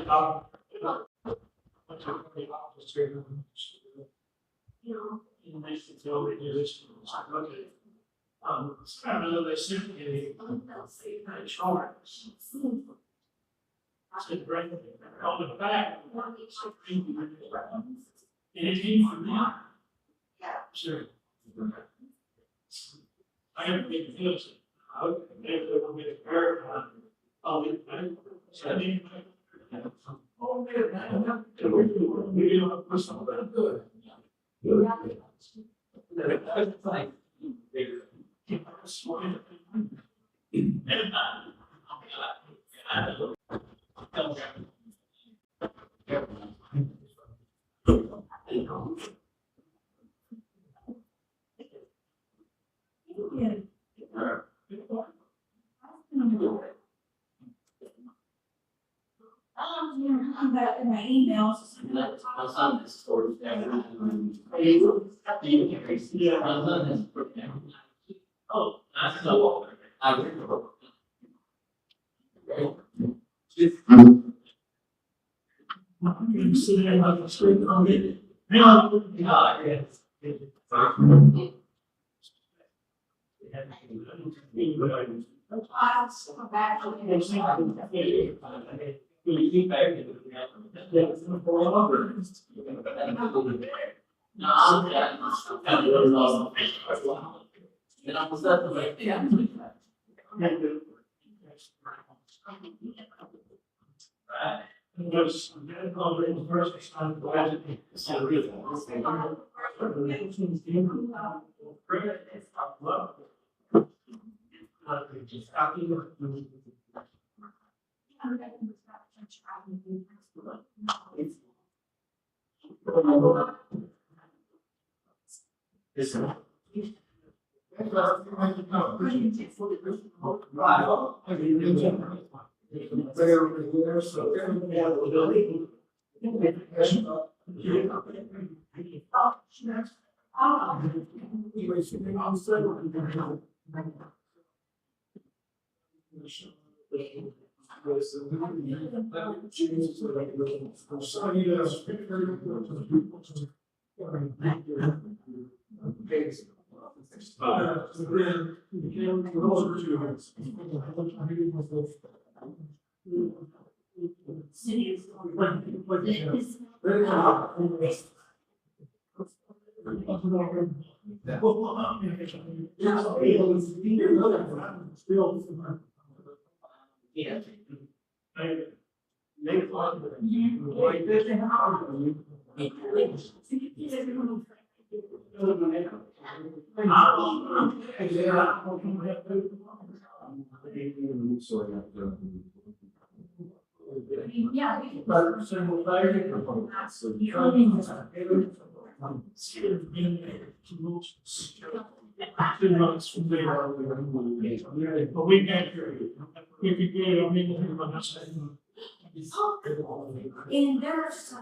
I don't know, they sent me a chart. Said, right on the back. And it came from them. Sure. I have big feels. Okay, maybe they will get a verify. Oh, so I mean, oh, man, we don't have personal, but good. I'm back in my emails. My son is sort of there. Oh, that's so. I remember. You sit there like a screen on it. Yeah, yes. I'm back. Because the first time Yeah. But we can't hear you. We could get it on me. And there's,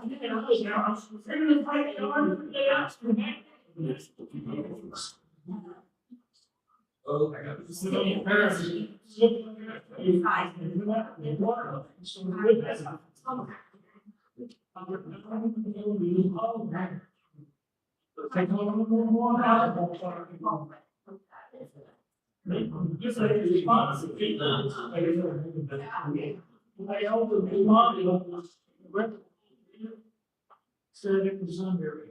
Said it was under.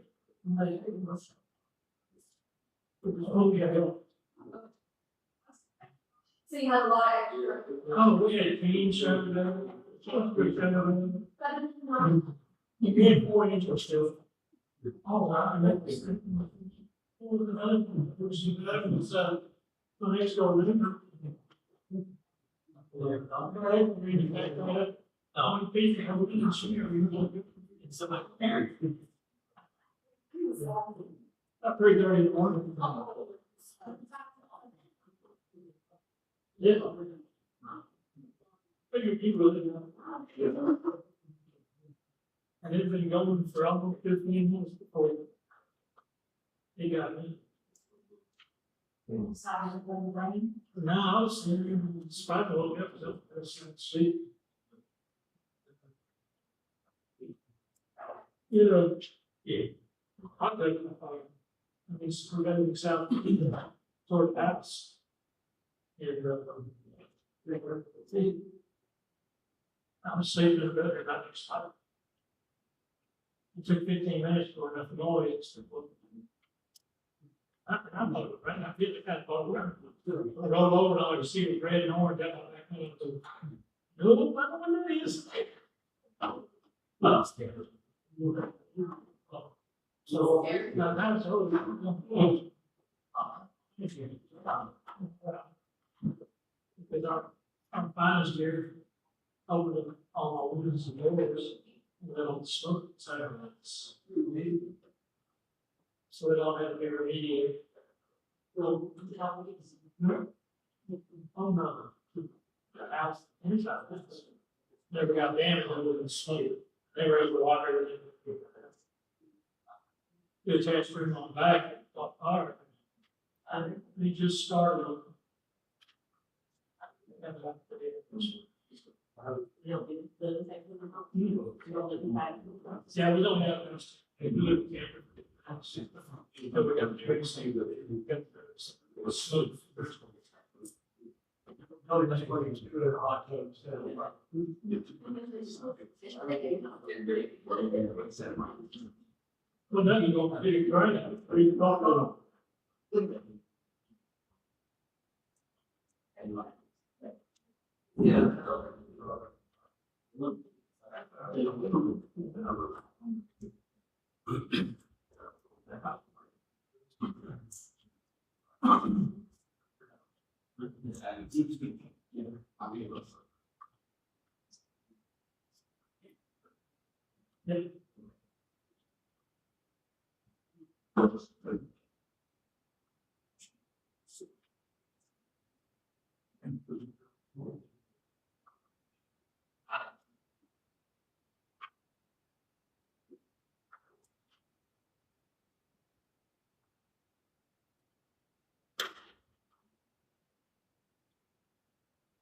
so you have a lot of. Oh, we had a team show there. You had 4 inches still. Oh, wow. The next door neighbor. Not 3:30 in the morning. Yeah. Figure people live in. And it's been going for almost 15 minutes before he got me. No, I was in spite of all the episodes, I was sleep. you know, yeah. I think, I mean, we're going south toward the house. And, I was saving it better than I expected. It took 15 minutes for enough noise. I'm like, right now, I feel like that ball around. I roll over and I can see the red and orange. I don't know. No, I don't know what it is. So, now that's all. Because our finest here, over the, all our windows and doors, and then on the smoke side of it. So it all had to be remediated. Well, oh no, the house, inside, never got damaged, it was smoke. They were able to water it. The attached room on the back, caught fire. And they just started. Yeah, we don't have those. We do it. But we got to do it. It's smooth. No, that's why it's good at hot tubs. Well, then you don't do it right now. Or you don't know. Yeah.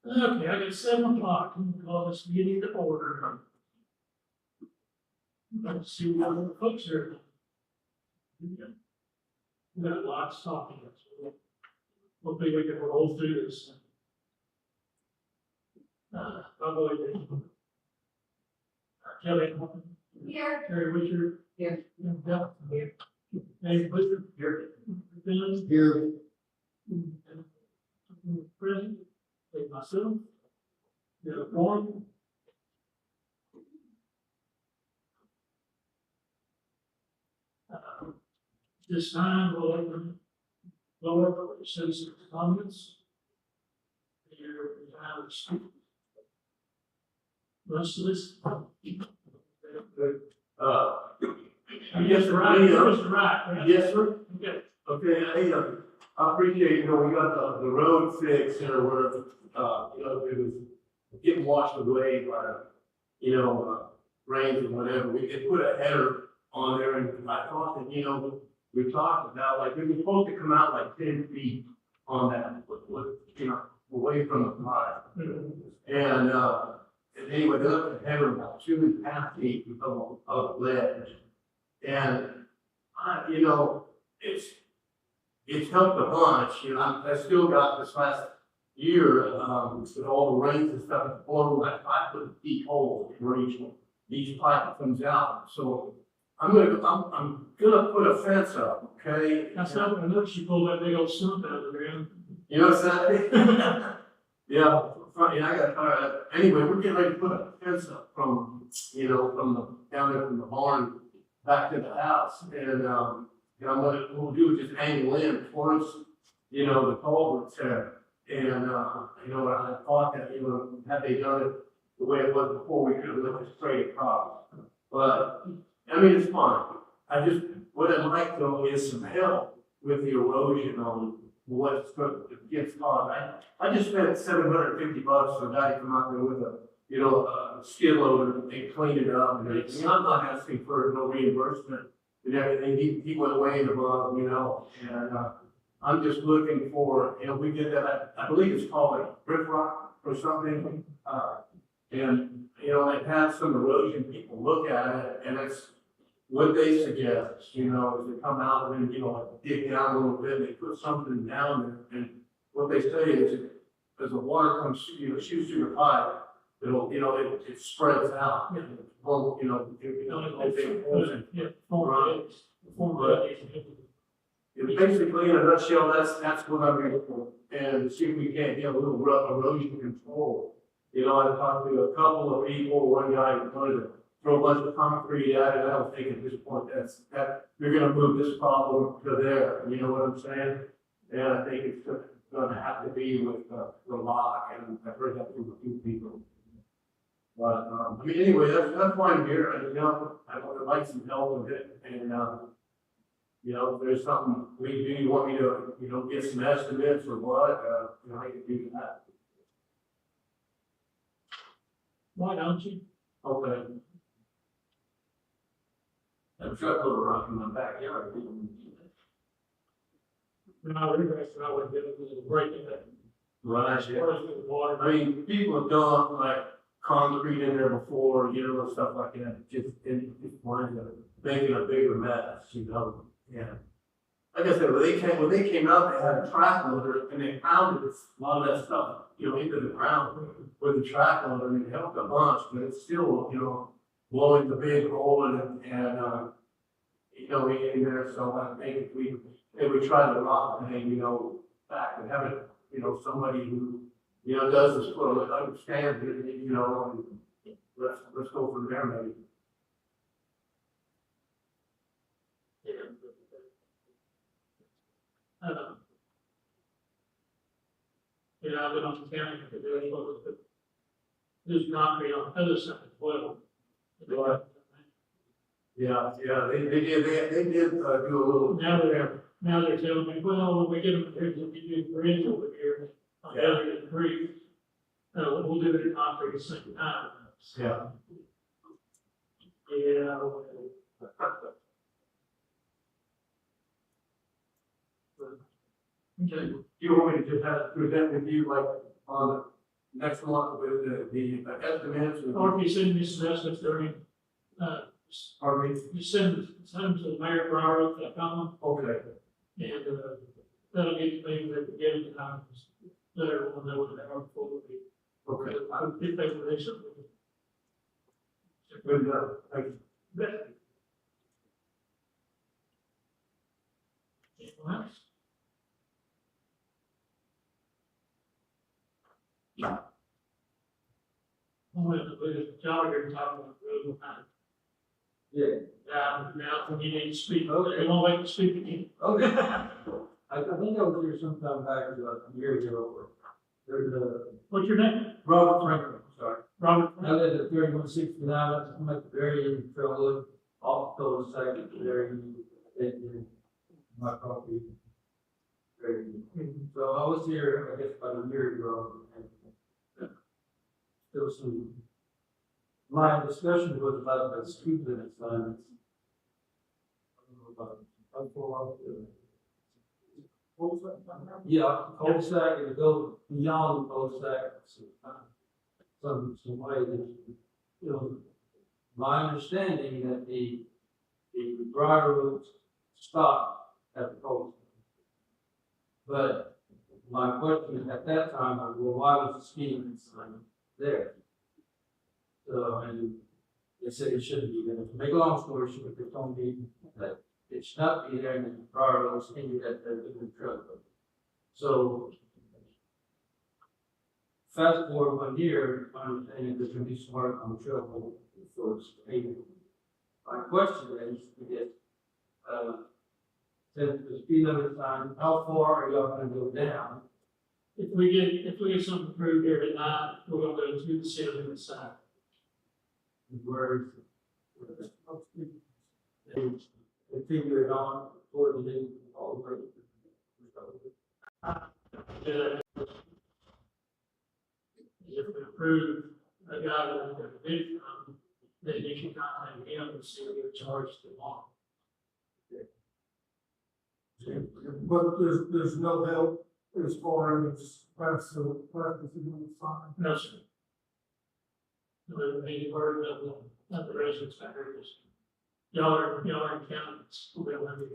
Okay, I got 7 o'clock, I'm gonna call this meeting to order. Let's see what the folks are. We got lots talking. Hopefully we can roll through this. I'll go ahead. Kelly. Here. Terry Witcher. Here. Yeah. Nate Witcher. Here. Finley. Here. Present. Take myself. Get a form. This time we'll open floor for citizens' comments. Here we have most of this. Yes, sir. Mr. Right. Yes, sir. Okay. Okay, I appreciate, we got the road fixed, where, it was getting washed away by, rains and whatever. We could put a header on there, and I thought that, we talked about, like, we were supposed to come out like 10 feet on that, away from the line. And anyway, they left the header about 2.5 feet of ledge. And, it's helped a bunch, I still got this last year, with all the rains and stuff, blown like 5 foot deep holes where each pipe comes out. So I'm gonna put a fence up, okay? That's not what I noticed. You pulled that big old stump out of the ground. You know what I'm saying? Yeah, I got tired. Anyway, we're getting ready to put a fence up from down there from the barn back to the house. And what we'll do is just angle in towards, the culverts there. And, I thought that, had they done it the way it was before, we could have looked straight across. But, it's fine. What I'd like though is some help with the erosion on what's gets caused. I just spent $750 for a guy to come out there with a skid loader and clean it up and everything. I'm not asking for no reimbursement and everything. He went way above, and I'm just looking for, we did that, I believe it's called like Briaroaks or something. And, it has some erosion, people look at it and it's what they suggest, you know, is they come out and, you know, like dig down a little bit, they put something down there, and what they say is, as the water comes, you know, shoots through the pipe, it'll, you know, it spreads out. Yeah. Well, you know, if they, Yeah, form basically, in a nutshell, that's what I'm here for. And see if we can't get a little erosion control. You know, I talked to a couple of people, one guy wanted to throw a bunch of concrete at it. I don't think at this point that you're gonna move this problem to there, you know what I'm saying? And I think it's gonna have to be with the lock, and I've heard that from a few people. But, I mean, anyway, that's why I'm here, and, you know, I'd like some help with it, and, you know, if there's something we do, you want me to, you know, get some estimates or what, you know, I can do that. Why don't you? Okay. A truckload of rock in my backyard. When I was interested, I would get it to break it. Right, yeah. Water. I mean, people have done like concrete in there before, you know, and stuff like that, it winds up making a bigger mess, you know, yeah. Like I said, when they came out, they had a track loader, and they pounded a lot of that stuff, you know, into the ground with the track loader, and it helped a bunch, but it's still, you know, blowing the big hole and you know, in there, so I think if we try to rock thing, you know, back and have it, you know, somebody who, you know, does this for, understands it, you know, and let's go from there, maybe. Yeah, I've been on the county, there's concrete on the other side as well. Right. Yeah, they did do a little. Now they're telling me, well, when we get them, here's a new bridge over here, on the other end of the creek. We'll do it in concrete at the same time. Yeah. Yeah. Okay. Do you want me to just have to present with you like on the next month with the estimates? Or if you send me some estimates during, Pardon me? you send them to the mayor, Briaroaks.com, Okay. and, that'll get me that we get the times, let everyone know what they are before we. Okay. I would think they would do something. Good enough. Thank you. But- Anyone else? I'm going to put a job here talking about the road time. Yeah, Now, when you need to speak, you won't wait to speak again. okay. I think I was here sometime back about a year ago. There's a, What's your name? Robert Franklin, sorry. Robert. I live at 3169, I'm at the very end of Trail, off the cul-de-sac at the very end of my property. Very end. So I was here, I guess, about a year ago, and there was some, my discussion was about the speed limit signs. Yeah, cul-de-sac, and go beyond the cul-de-sac. Some way that, you know, my understanding that the Briaroaks stop at the cul-de-sac. But my question at that time was, well, why was the speed limit sign there? So, and they said it shouldn't be there. To make a long story short, they told me that it should not be there, and the Briaroaks ended at the truck. So, fast forward 1 year, my understanding there's gonna be some work on the trail for it's paving. My question is, since the speed limit sign, how far are y'all gonna go down? If we get something approved here tonight, we're gonna go to the city limit sign. Where they figure it on toward the end, all the way. If we approve a guy that we're gonna bid from, then you can contact him and see what you're charged to want. But there's no help as far as practicing on the sign. No, sir. The main part of the residents' areas. y'all are accountants, well, I mean,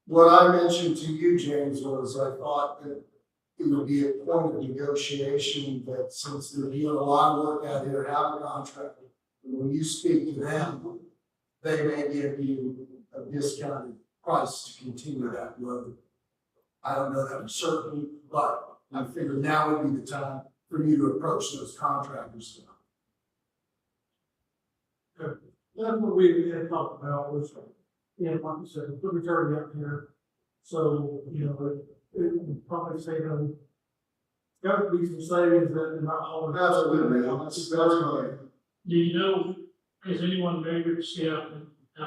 What I mentioned to you, James, was I thought that it would be a point of negotiation that since they're doing a lot of work out here, out of contract, when you speak to them, they may give you a discounted price to continue that road. I don't know that for certain, but I figured now would be the time for you to approach those contractors. That's what we had talked about was, you know, like you said, the majority up here. So, you know, it would probably say, got to be some savings that they're not hauling. Absolutely, that's right. do you know, has anyone measured to see how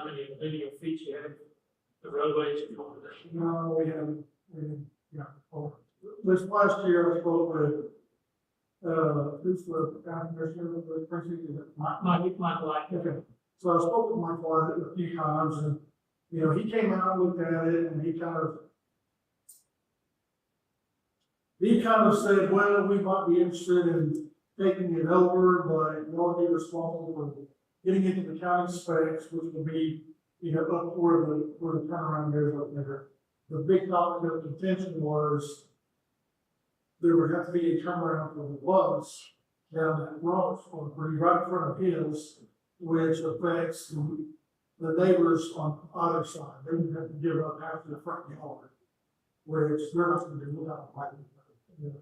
many linear feet you have, the roadways and all of that? No, we haven't, yeah. Well, this last year I spoke with, who's the county commissioner of the precinct, is it Mike? Michael, like, Okay, so I spoke with Michael on it a few times, and, you know, he came out and looked at it, and he kind of said, well, we might be interested in taking it over, but we'll be responsible for getting into the county specs, which will be, you know, up where the turnaround is up there. The big topic of contention was there would have to be a turnaround for the bus down that road, right in front of his, which affects the neighbors on either side. They would have to give up half their front yard, which they're not going to do without fighting. It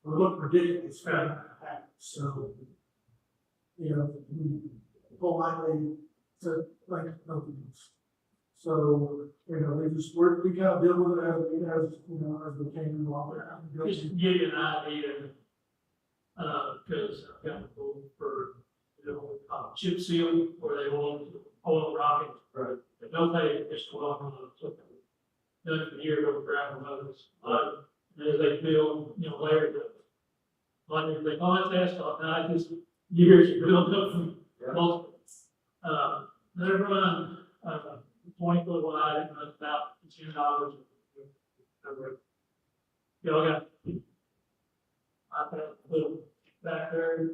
would look ridiculous for that to happen. So, you know, we politely said, like, no thanks. So, you know, we kind of deal with it as you know, as we can along there. just to give you an idea, because I've got a goal for, you know, chip seal, where they want oil rocket. Right. But nobody just go on done for years over gravel roads. As they build, you know, layers of, like, they call it asphalt, now just years of build up from multiple. They're run, 20-foot wide, it runs about $10. Y'all got, I got a little back there,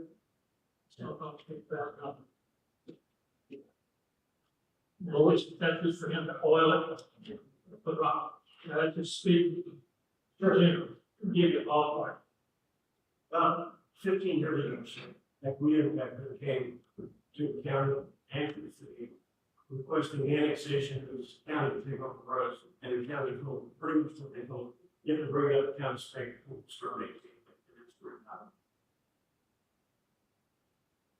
still don't pick that up. Well, that's just for him to oil it, put rock, that's just speed. Sure, give you a ballpark. About 15 years ago, like we came to the county and to the city requesting annexation of this county to take over the roads, and the county told pretty much what they told, you have to bring up the county spec to start making it.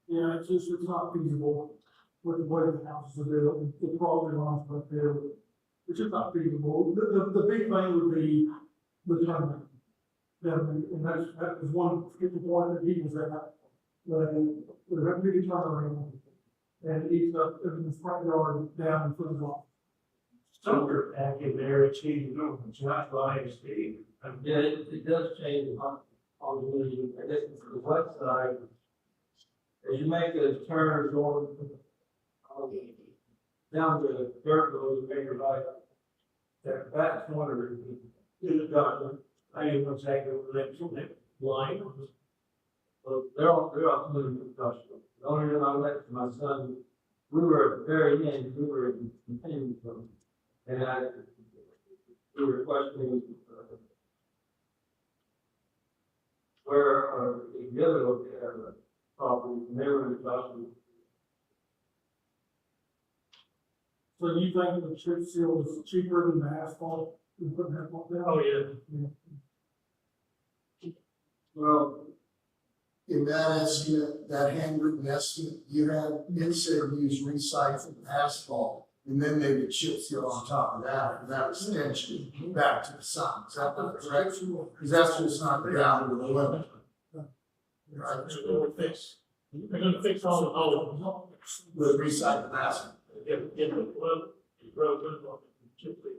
Yeah, it's just, it's not feasible with the way the houses are built, the property lines right there. It's just not feasible. The big thing would be the turnaround. And that was one particular point that he was at. There had to be a turnaround. And eats up in the front yard down in front of the block. Somewhere back in there, it's changing over, it's not like speed. Yeah, it does change on the, I guess it's the west side. As you make a turn going down to the dirt road, you make your right. That back corner is done. I didn't know exactly what that line was. So they're all moving industrial. The only reason I went to my son, we were at the very end, we were in continuing from, and we were questioning where the other property, and they were in industrial. So you think the chip seal is cheaper than the asphalt? We put that one down? Oh, yeah. Well, in that estimate, that handwritten estimate, you had, it said use recycled asphalt, and then they would chip seal on top of that extension back to the sun. Is that not correct? Because that's just not the ground of the limit. Right, They're gonna fix all the holes. with recycled asphalt. Get the well, road, chip seal.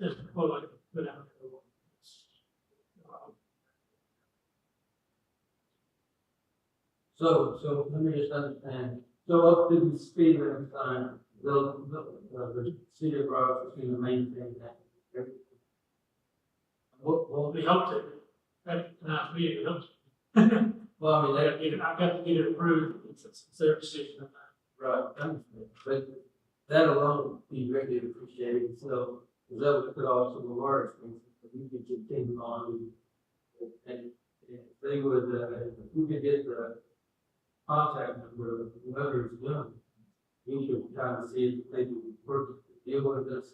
Just put like, put out. So let me just understand. So up to the speed limit sign, the city of Briaroaks is going to maintain that. Well, we hope to, that's not me, we hope to. Well, I mean, I've got to get it approved, it's their decision. right, I understand, but that alone would be greatly appreciated, so, because that would put off some of our expenses, but we could continue on. And if they would, if we could get the contact number of whoever's doing, we should kind of see if they can work, deal with this,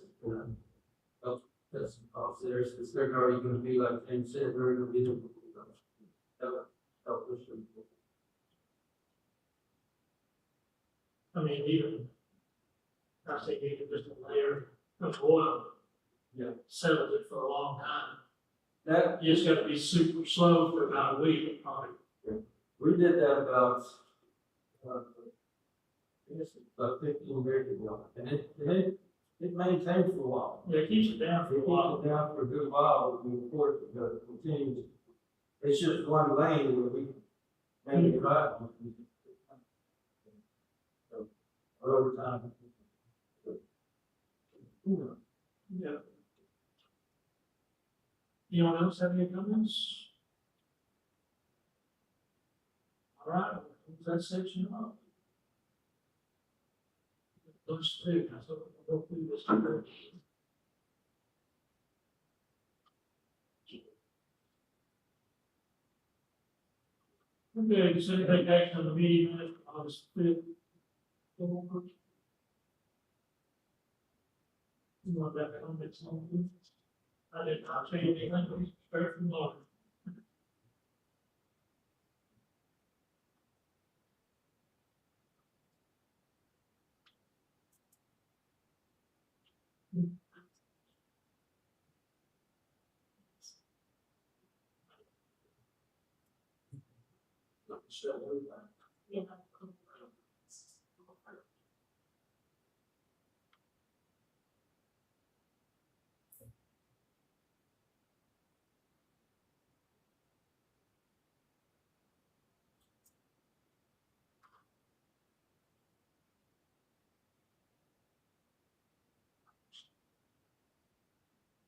help us off there, since they're already gonna be like James said, they're gonna be doing. That would help us. I mean, even, I think even just a layer of oil. Yeah. Settles it for a long time. That, You just gotta be super slow for about a week, probably. we did that about, I guess about 15 years ago, and it maintained for a while. Yeah, it keeps it down for It a while. keeps it down for a good while, but we report it continues. It's just one lane where we mainly drive. So, over time. Yeah. Anyone else have any comments? All right, that section up. Those two, so we'll go through this together. Okay, so take action on the meeting minutes, August 5th. You want that comments on this? I did not change anything, straight from Lord.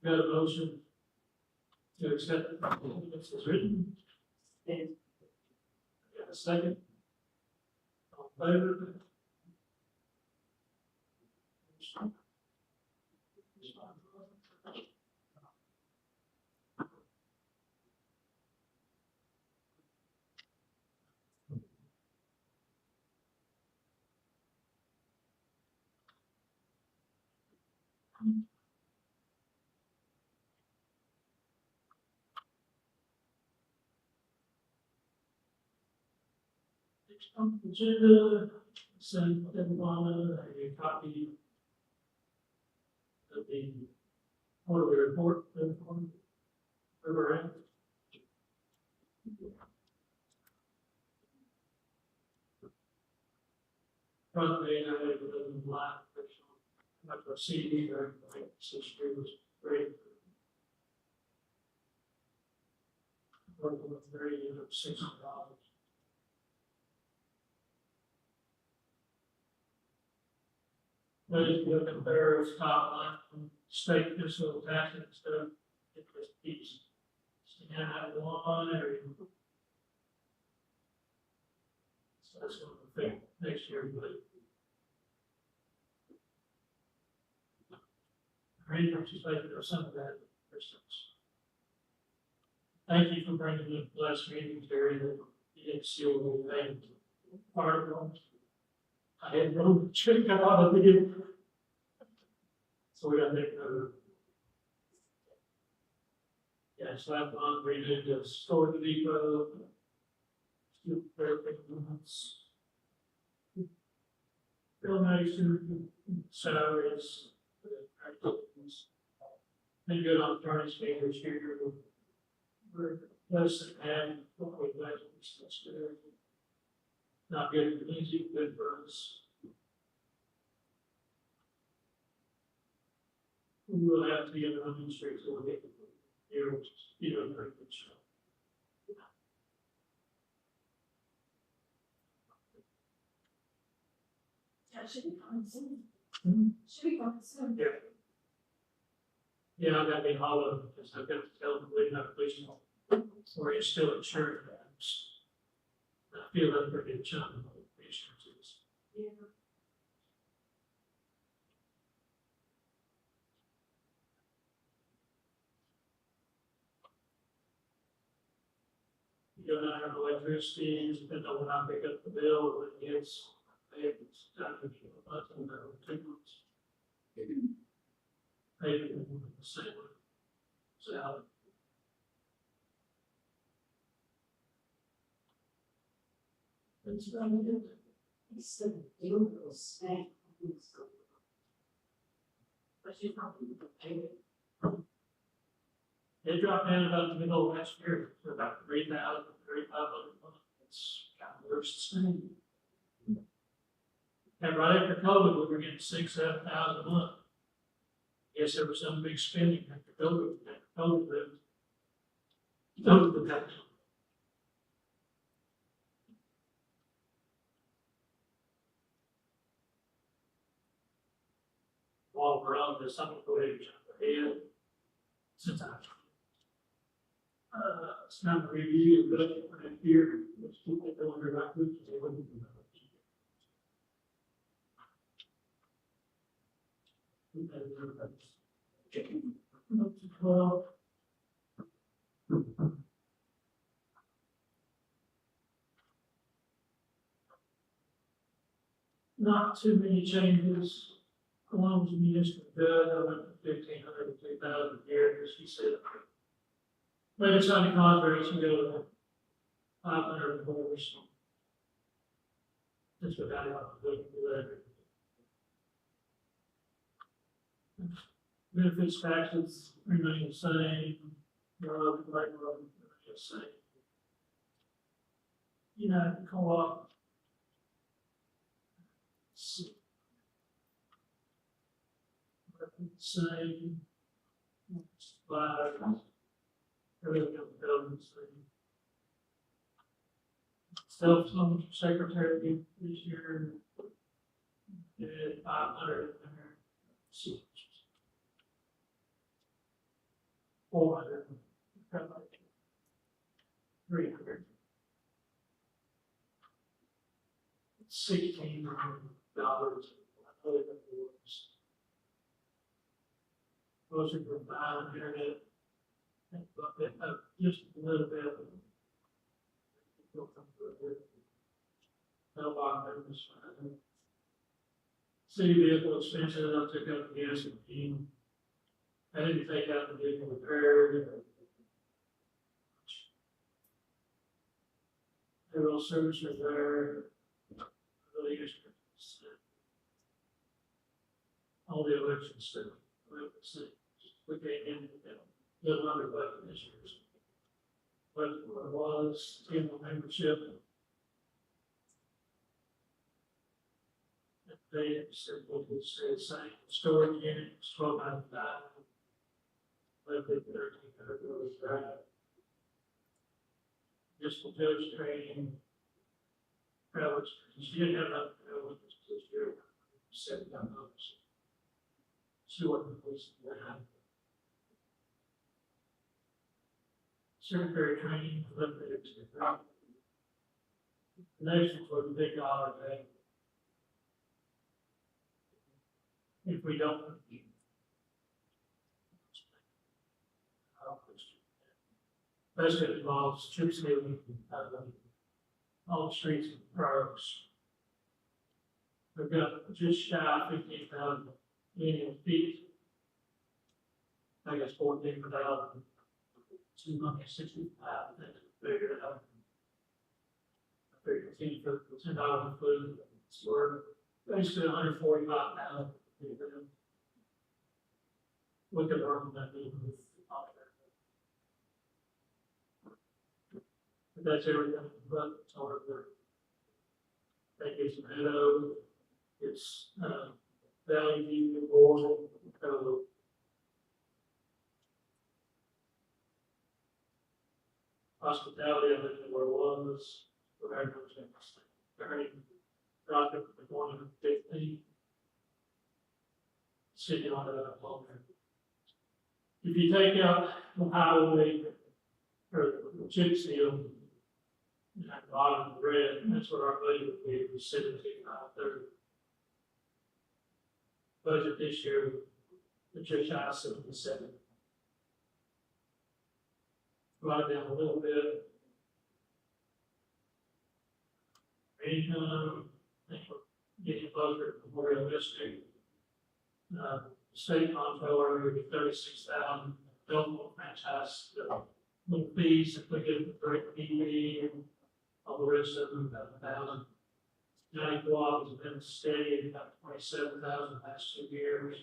Got a motion to accept the minutes as written. And got a second. All in favor? Next on the agenda, send everyone a copy of the quarterly report. River End. Currently, I have a line, not a CD or anything, so she was great. Working with very $60. But if you look at their top line from state fiscal tax and stuff, it just keeps staying at one area. So that's going to affect next year, but. Great, I'm just making some of that distance. Thank you for bringing the last meeting, Terry, that you didn't see what we made. Part of it. I had no check out of the. So we gotta make another. Yeah, so I've gone, we did the store the depot. Still very big ones. Donation, salaries. Been good on attorney's fees this year. We're less than half what we've got. Not good for easy, good for us. We will have to get an administrator to get here, which is, very good show. Yeah, should be coming soon. Should be coming soon. Yeah. Yeah, I gotta be hollow, because I've got to tell them, we have a police, or it's still insured. I feel that's a pretty good chunk of the insurances. Yeah. You go down to electricity, depending on when I pick up the bill, when it gets, it's time to get a button or 2 months. Maybe the same. So, It's really good. It's the beautiful snake. But you probably pay it. it dropped down about the middle of last year, to about 3,000, 3,500 a month. It's kind of worse sustained. And right after COVID, we were getting 6,000, 7,000 a month. Guess there was some big spending after COVID, COVID, that. While we're on this, I'm gonna go ahead and jump ahead. Since it's time to review the budget for next year, let's keep it going here right quick, because they wouldn't do that. Up to 12. Not too many changes. One was municipal judge, I went from 1,500 to 2,000 a year, as she said. But it's on the contrary, she go to 500 more. That's what I want to do that. Benefits taxes remain the same, road, right road, remain the same. You know, co-op. Same. Everything else building the same. Self-employed secretary this year. Did 500 in there. 400. 300. $1,600. Those are provided internet. Just a little bit. City vehicle expenses, I took up the gas and fuel. I didn't take out the vehicle repair. Payroll service repair. Really useful. All the election stuff. We came in, little under budget this year. But it was in the membership. They said, what we said, same storage units, 1,295. But the 1,300 was right. Just the judge training. Travel, she didn't have enough travel this year. $7. See what the police have. Secretary training, limited. The next was a big dollar thing. If we don't. Basically, it involves chip sealing, all the streets of Briaroaks. We've got just shy of 15,000 annual feet. I guess 14,000. 265, that's figured out. I figured $10 included, so we're basically 145,000. We could work on that with but that's everything, but it's hard work. That gets some head over. It's value view, board, hospitality, I think where it was, whatever it was, 30, dropped it from 115. Sitting on it up there. If you take out the highway or the chip seal, And at the bottom of the red, that's what our budget would be, was 17,930. Budget this year, the just shy of 77. Brought it down a little bit. Income, I think we're getting closer to more realistic. State comptroller, would be 36,000, Billable franchise, little fees, if we get the great PV and all the rest of them, about 1,000. 94 has been steady, about 27,000 last 2 years.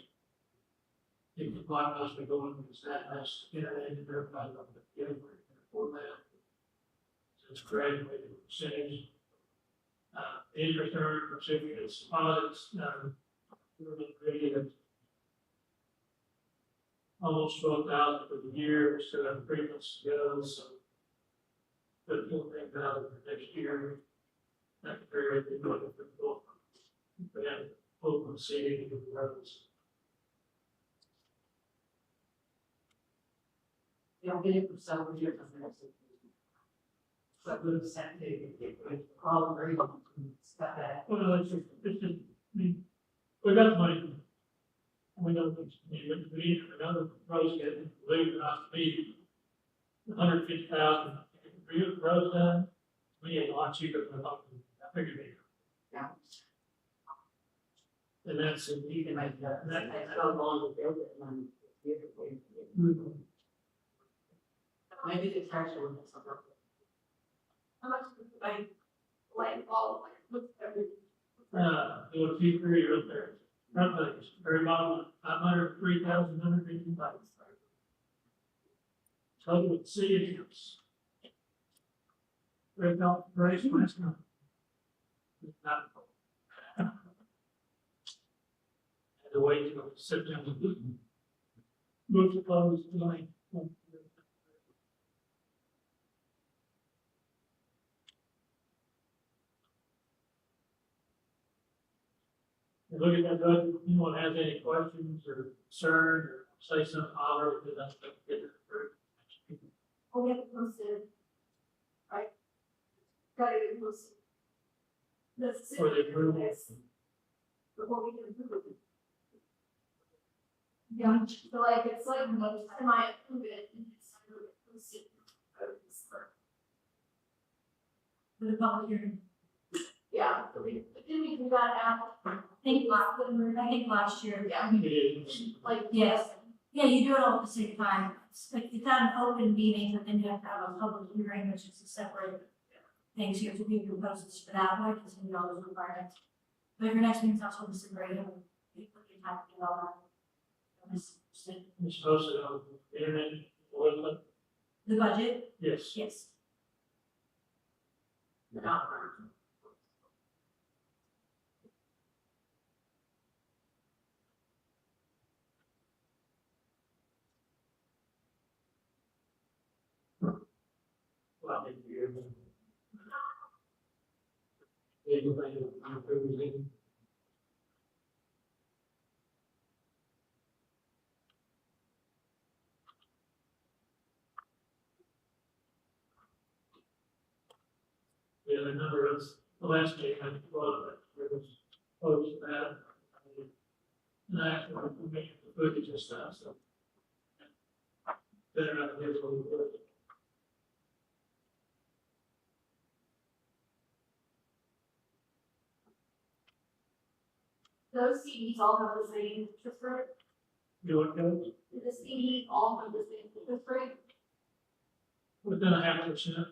I think the block must be going, because that has internet and everybody up to get for that. So it's graduated percentage. Interest earned from certificates, audits, we're really at almost 12,000 for the year, we still have 3 months to go, so 15,000 for next year. That could very good for the book. We have open seating of the roads. They'll get it from several different things. But we'll send it, all agree on stuff that. Well, it's just, I mean, we got the money. We know we need another roads getting, believe it or not, to be 150,000. Roads done, we get a lot cheaper than I figured it. Yeah. And that's, You can make that, that takes so long to build it, and it's beautiful. Maybe the trash will make something. How much, like, all, what's everything? do a few for you up there. Front page, very bottom, 503,155. Total with C accounts. Red belt, race, last month. Had to wait till September. Move to close tonight. Look at that budget, if anyone has any questions or concern or say something, holler, because I'm going to get it approved. Oh, we have to post it. Right? Gotta get posted. That's. For the approval. Before we can approve it. Yeah, so like, it's like, when I approve it, and it's posted. For the public hearing. Yeah, but didn't we do that after? I think last year. Yeah. It is. Like, Yes. Yeah, you do it all at the same time. It's like, it's not an open meeting, but then you have to have a public hearing, which is a separate thing, so you have to give your posts for that, but I can send you all those requirements. But if your next meeting's not till December, you have time to do all that. It's posted on the internet, or The budget, yes. yes. Well, I think you're. Anything. Yeah, the number is, the last game, I think, was close to that. And actually, we made the footage and stuff, so. Better not give a little bit. those CDs all have the same interest rate, Do it, goes the CDs all have the same interest rate. within 0.5%.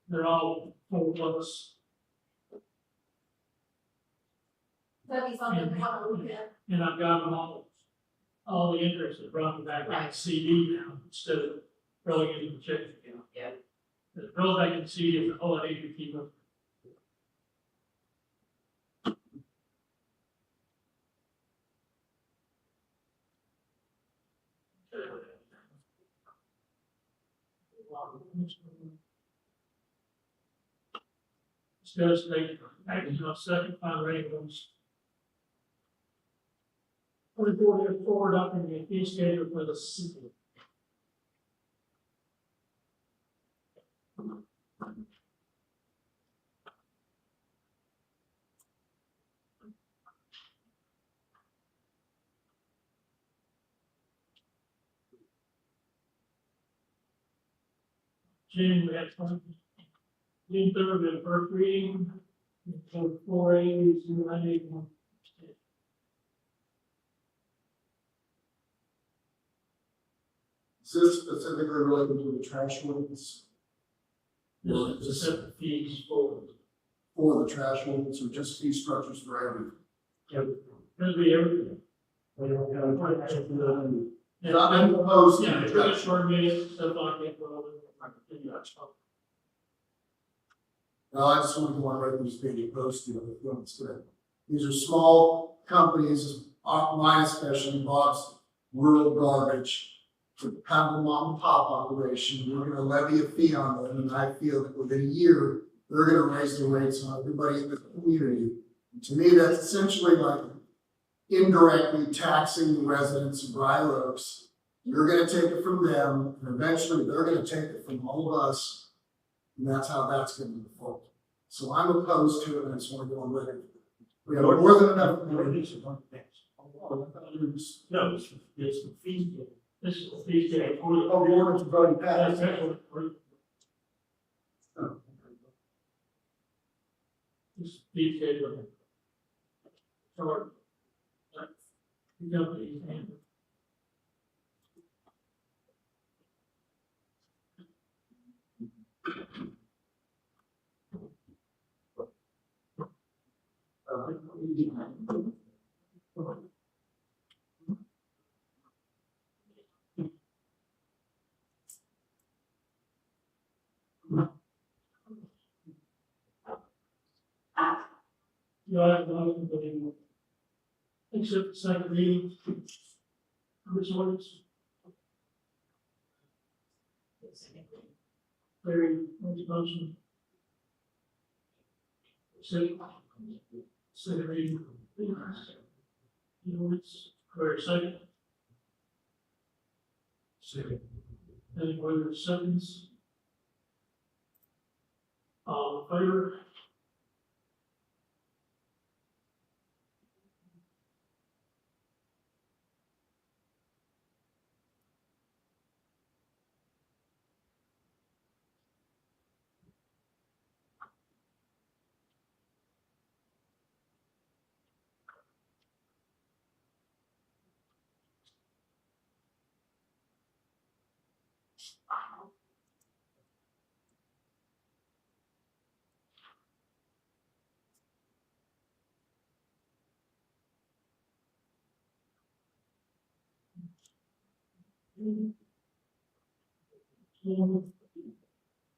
They're all 4+. That'd be something to have a look at. And I've got them all the interest that brought me back in CD now, instead of throwing it in the checking account. Yeah. The throw back in the CD is all I need to keep up. Discuss the action on second final rate 44 adopting the fee schedule for the city. June, we had fun. June third, we had first reading, so 4A, 098. Is this specifically related to the trash ordinance? This is to set the fees for The trash ordinance, or just fee structures for everything? everything. It'll be everything. Yeah, I'm opposed to Yeah, the it's trash. really short minutes, stuff like that, well, I can think that's fine. No, I just want to go on record as being opposed to it, if it's good. These are small companies, mine especially, Bob's Rural Garbage. For kind of a mom and pop operation, we're gonna levy a fee on them, and I feel that within a year, they're gonna raise the rates on everybody in the community. And to me, that's essentially like indirectly taxing the residents of Briaroaks. You're gonna take it from them, and eventually they're gonna take it from all of us. And that's how that's gonna unfold. So I'm opposed to it, and I just wanna go on record. We have more than enough. Ordinance is one thing. No, it's the fee. This is the fee schedule for the. Oh, the ordinance is already passed. That's what we're- Oh. This fee schedule. Short. Like, the company and. You are going to be. Except the second reading. Which orders? Very, motion. Second reading. Orders, for second. Second. Any further seconds? All in favor?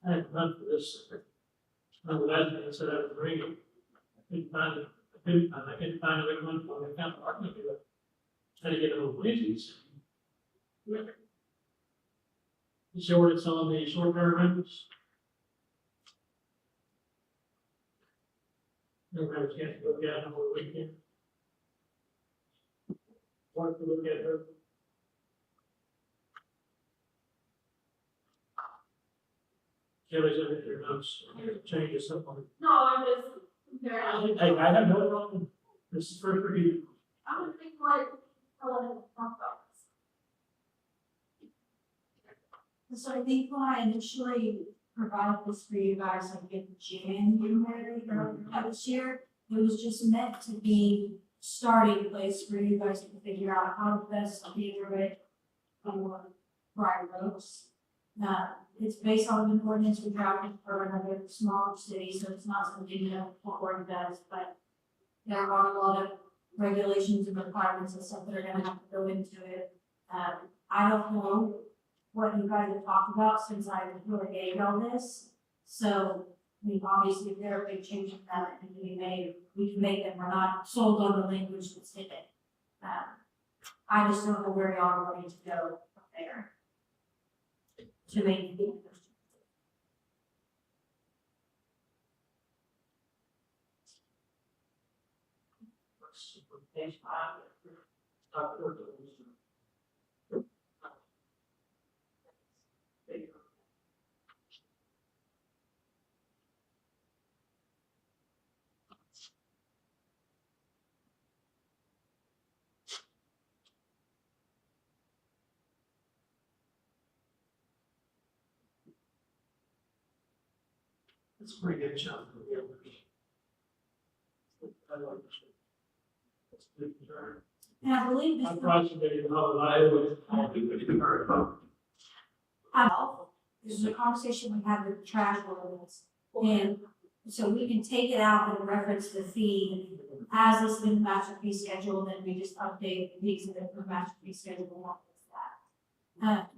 I had none for this. I would ask me, I said I would bring it. I couldn't find it, I couldn't find it, one for the account, I couldn't do it. Had to get a little busy. You sure it's on the short-term rentals? Never had a chance to look at it over the weekend. Want to look at her? Kelly's in your notes, changes something. No, I'm just comparing. Hey, I have no problem. This is first review. I would think like, I want to talk about this. So I think when I initially provided this for you guys, like in January of this year, it was just meant to be starting place for you guys to figure out how to best integrate Briaroaks. It's based on an ordinance we drafted for another smaller city, so it's not something that the board does, but there are a lot of regulations and requirements and stuff that are gonna have to go into it. I don't know what you guys have talked about since I really gave all this, so, I mean, obviously, if there are big changes that can be made, we can make them, we're not sold on the language that's in it. I just don't know where y'all are going to go from there. To make it. Page 5. It's a pretty good chunk of the others. I like this. It's a big concern. And I believe this. I'm probably maybe not reliable. This is a conversation we had with the trash ordinance, and so we can take it out and reference the fee as listed in the master fee schedule, then we just update the exhibit for the master fee schedule along with that.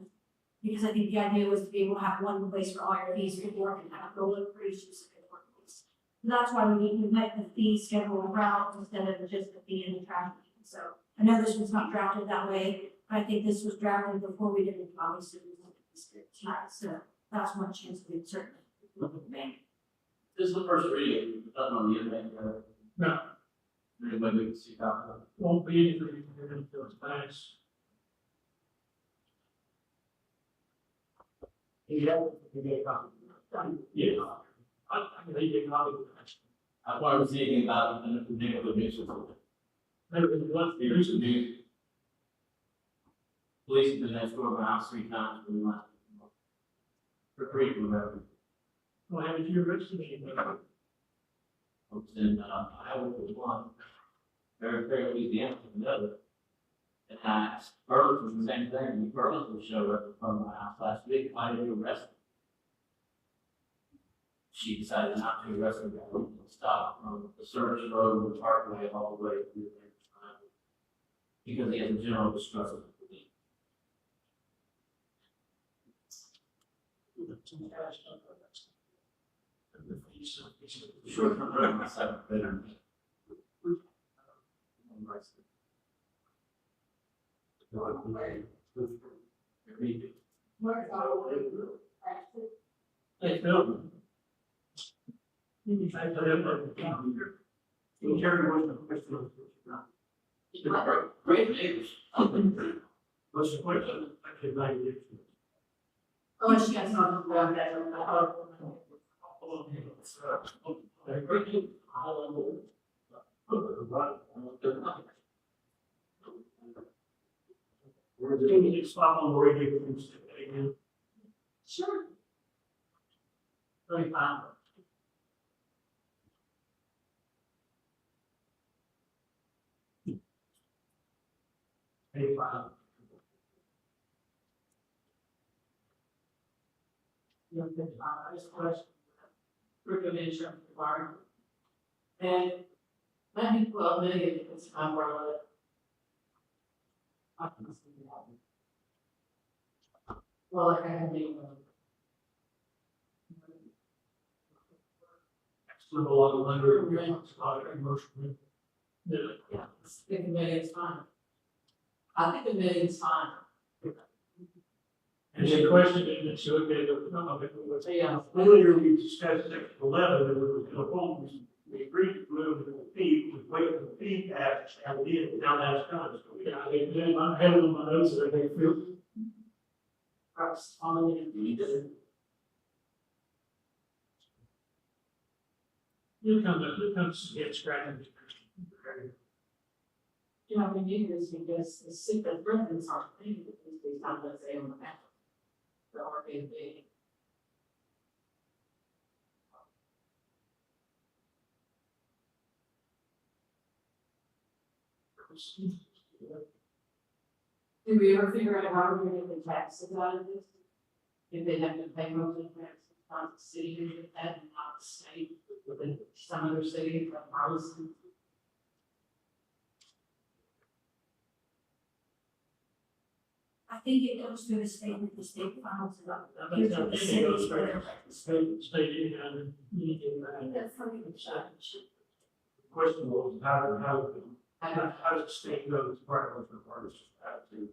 Because I think the idea was to be able to have one place for all your fees before and have to look for each specific ordinance. That's why we met the fee schedule route instead of just the fee and the trash fee. So I know this was not drafted that way, but I think this was drafted before we did the policy. Tonight, so that's one chance we can certainly look at the This is the first reading, nothing on the internet, No, anybody we can see copy of it. won't be anything until it's passed. Yeah, you get a copy. Yeah. I can leave a copy of that. That's why I was thinking about the neighborhood news. Maybe once the There's some news. Police have been next door to my house 3 times in the last month. For free, whatever. well, haven't you registered anything? Folks in, Iowa was one. Very Louisiana was another. And I asked Burlington the same thing, Burlington showed up in front of my house last week, I didn't arrest him. She decided not to arrest him, stop from the service road, the parkway, all the way through there. Because he has a general distrust of the police. Short term rental, myself, better. Hey, Phil. You can type that in on the computer. Terry, what's the question? Great neighbors. What's the question? I can write it. Unless you guys want to go on that. We're doing it, stop on the radio. Again. Sure. 35. You know, I just question, recommendation of the bar. And I think 12 million is my brother. I can see that. Well, like I had the, Live along the line, it's a lot of emotion. yeah, I think a million's fine. I think a million's fine. And she questioned it, and she looked at it, So, yeah, Earlier, we discussed section 11, and we were going to hold, we agreed to move the fee, we wait for the fee act, and we did, now that's done. So we yeah, I had it on my notes that they feel. perhaps on the million. You'll come get scratching. You know, we need this because the sick of residents aren't paying the fees based on what they on the map. The Airbnb. Did we ever figure out how we're gonna get the taxes out of this? If they have to pay most of the taxes, not the city who did that and not the state, within some other city, like Arlington. I think it goes through the state and the state funds it up. I think that it goes straight, state, and you need to get that. That's probably the shot. the question was, how does the state know this part of the parties have to?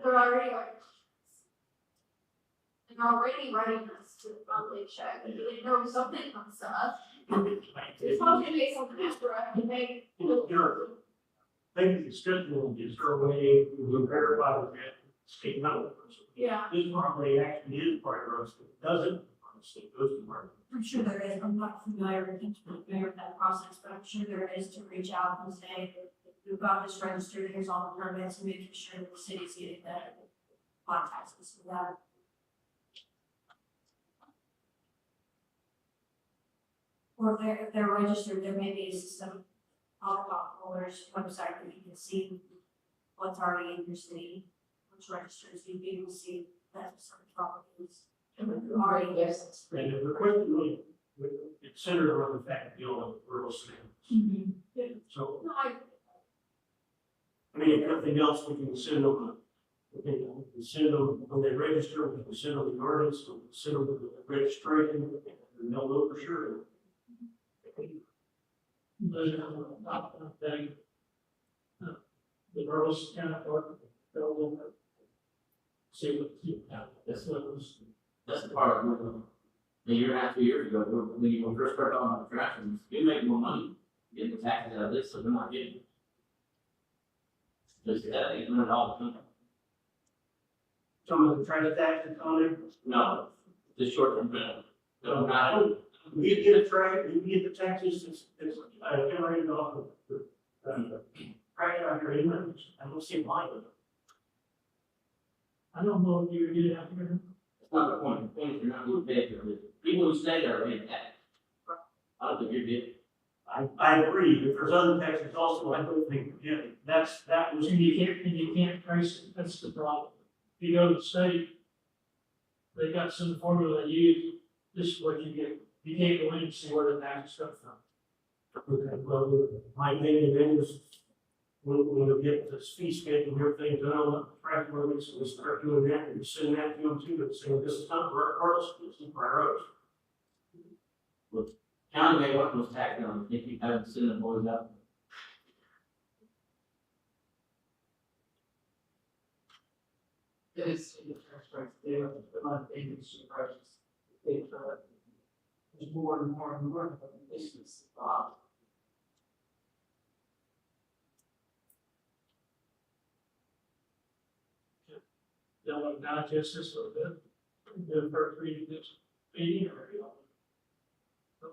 They're already writing us to the monthly check, and they know something comes up. It's probably gonna be something extra, and they. Maybe the schedule is her way to verify that state numbers. Yeah. This probably actually is part of us, it doesn't, state goes to market. I'm sure there is, I'm not familiar with that process, but I'm sure there is to reach out and say, we've got this registered, here's all the permits, and making sure that the city's getting the taxes for that. or if they're registered, there may be a system on the comptroller's website that you can see what's already in your city, which registers, you'd be able to see that certain properties. Already, yes. And the question really, it's centered around the fact that you don't have rural standards. So, No, I mean, if nothing else, we can send them, we can send them when they register, we can send them the ordinance, we can send them the registration, and they'll know for sure. The girls kind of work, they'll see what, That's what was. That's the part of a year and a half, 2 years ago, when you first started talking about attractions, you make more money getting the taxes out of this, so they're not getting. Just that, it's not all the time. Some of the transit taxes on there. No, the short term rental. No, not, You get a track, you get the taxes, it's generated off of the, crack out your inland, I don't see why. I don't know if you get it out here. it's not the point, the point is you're not getting paid for it. People who stay there are paying tax. I don't think you're getting. I agree, if there's other taxes also, I don't think, yeah, that was. And you can't trace it, that's the problem. If you go to the state, they got some formula they use, this is what you get. You can't go in and see where the taxes come from. Okay, well, my opinion is, when we get this fee schedule and everything done on the track limits, and we start doing that, and we send that to them too, and saying, this is not Briaroaks, this is Briaroaks. County may want those tax dollars, if you haven't sent the boys out. It is in the tax rates, they have a lot of industry prices. There's more and more and more of a business involved. They'll want to digest this a little bit. The first reading this meeting, or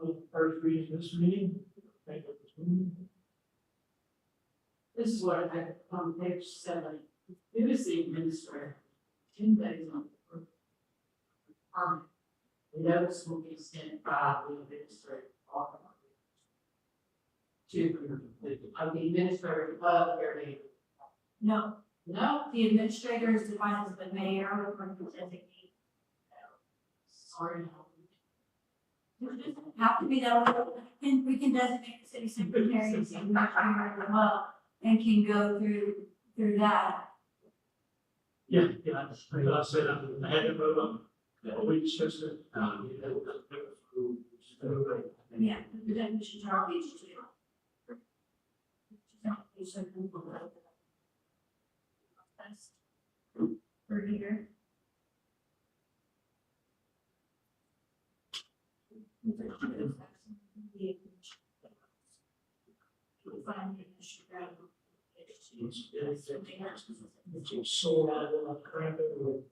the first reading this meeting, think of this meeting. This is what I had on page 7. It is the administrator, 10 days on the permit. The notice will be sent by the administrator. To the administrator of their neighbor. No, No, the administrator is defined as the mayor or the designee. sorry, no. It doesn't have to be that way, and we can designate the city secretary and city administrator as well, and can go through that. Yeah, I said, I had to vote on, we discussed it. Yeah, the definitions are on page 2. Page 7. That's for here. It's so out of crap. Do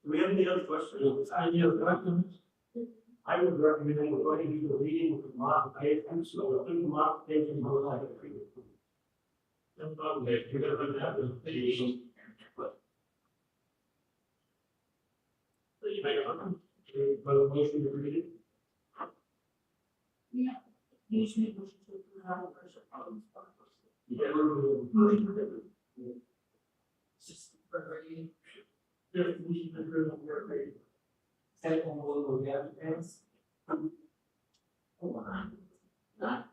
we have any other questions? Any other questions? I would recommend that we go ahead and do the reading with the modifications, so the modifications will have it. Okay, you're gonna run that with the. So you make a motion? For the motion to read it? Yeah. Usually motion to approve our first. Yeah, we're Just for reading. If we agree on your rate. Second one will be advertised. Hold on. Got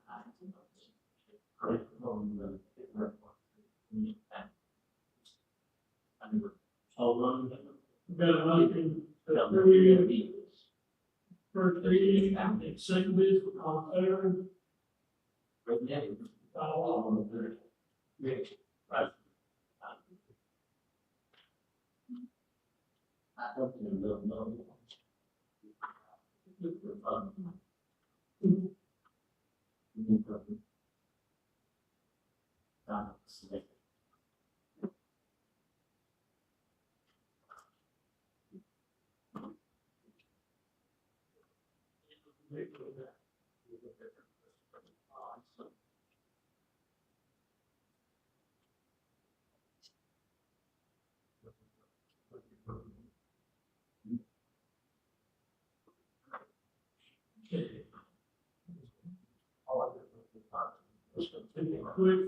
a motion to approve first reading, and second reading, all in favor? All. Quick,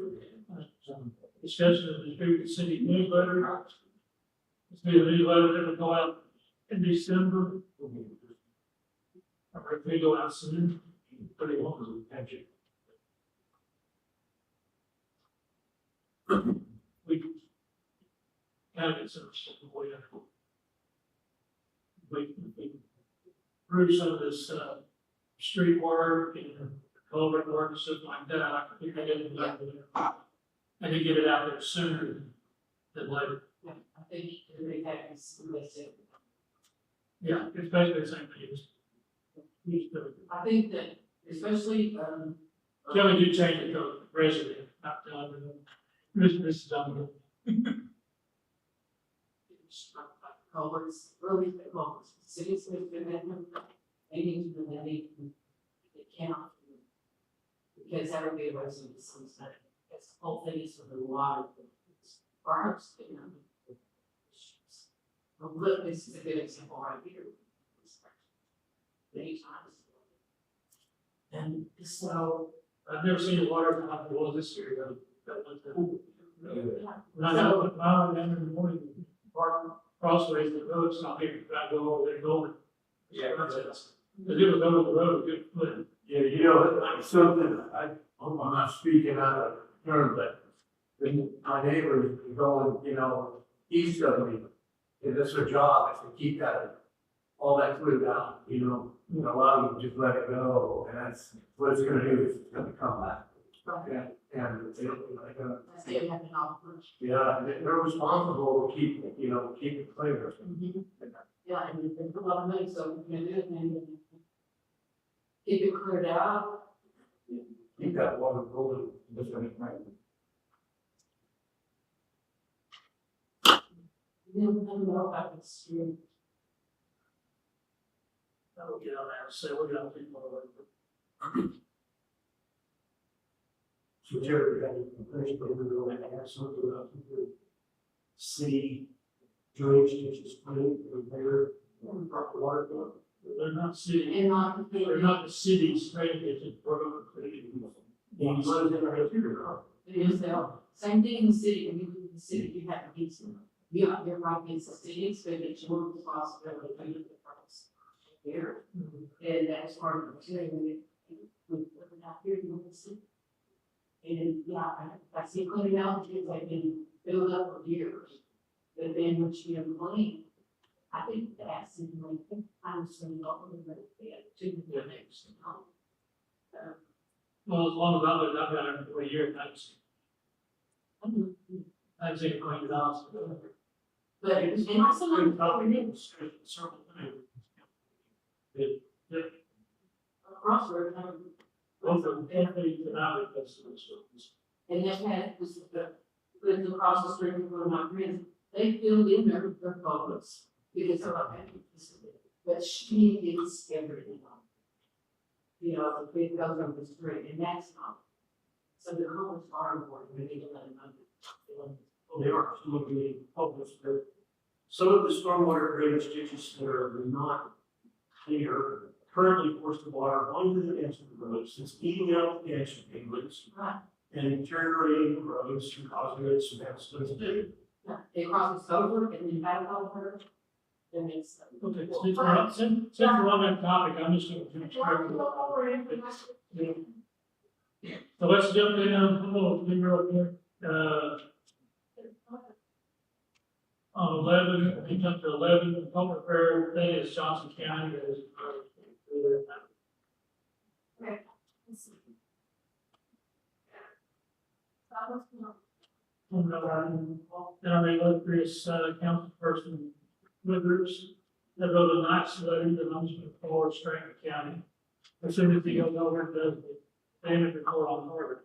discussion of the distributed city newsletter. It's be a newsletter that will go out in December. Or if we go out soon, pretty long, actually. We kind of get some, we through some of this, street work and culvert work and stuff like that, I think I didn't like it. And to get it out there sooner than later. Yeah, I think everybody had this listed. Yeah, it's basically the same thing. I think that especially, Kelly did change it to resident, not this is done. culverts, really the culverts, cities have been at them, they need to be ready, they cannot. Because everybody was in the sunset, because the whole thing is for the water, perhaps, you know. Look, this is a good example right here. Many times. And so. I've never seen the water like it was this year, though. Yeah. When I got put my own down in the morning, park crossways, the road's not here, I go over there going. Yeah. Because it was over the road, a good foot. Yeah, you know, like something, I'm not speaking out of turn, but when my neighbors are going, you know, east of me, and that's their job, is to keep that, all that fluid out, you know, a lot of them just let it go, and that's what it's gonna do, is it's gonna come back. Yeah, and they, like, That's the have an offer. yeah, they're responsible to keep, you know, keep it clear. Yeah, and they put a lot of money, so we can do it and keep it cleared out. Keep that water going, just like, right. You don't know about the street. That'll get out there and say, we're gonna people over. So Jerry, I think we're going to have something about the city drainage ditches, repair, proper water flow. They're not city, And not. they're not the city's trade, it's we're going to create. And you live in our interior. It is there, same thing in the city, when you live in the city, you have to be some, you have your right against the city, so that your responsibility to the purpose. Here, and that's part of the thing, we live out here in the city. And yeah, I see cleaning out the things that have been built up for years, but then when you have money, I think that's in like, I'm saying, not really ready to the next. Well, as long as I lived out there for a year, I've seen it cleaned out. But, and also, Several times. crossroads, Both of them, definitely denied it. and they've had, this, lived across the street from one of my friends, they filled in their culverts, because they're like, but she gets everything on. You know, the big goes over the street, and that's not. So the culverts are important, we need to let them know. Well, they are still being published, but some of the stormwater drainage ditches that are not clear currently force the water onto the edge of the roads, it's eating out the edge of inlets Right. and deteriorating the roads and causing it some accidents. Yeah, they cross the over and then back over, and it's. Okay, since we're on that topic, I'm just gonna start. So let's jump in on a little finger up here, on 11, we jump to 11, the public prayer thing is Johnson County is. Then our illustrious councilperson Withers, that wrote a nice letter that I'm just going to forward straight to county. As soon as he goes over and does the damage report on Harvard.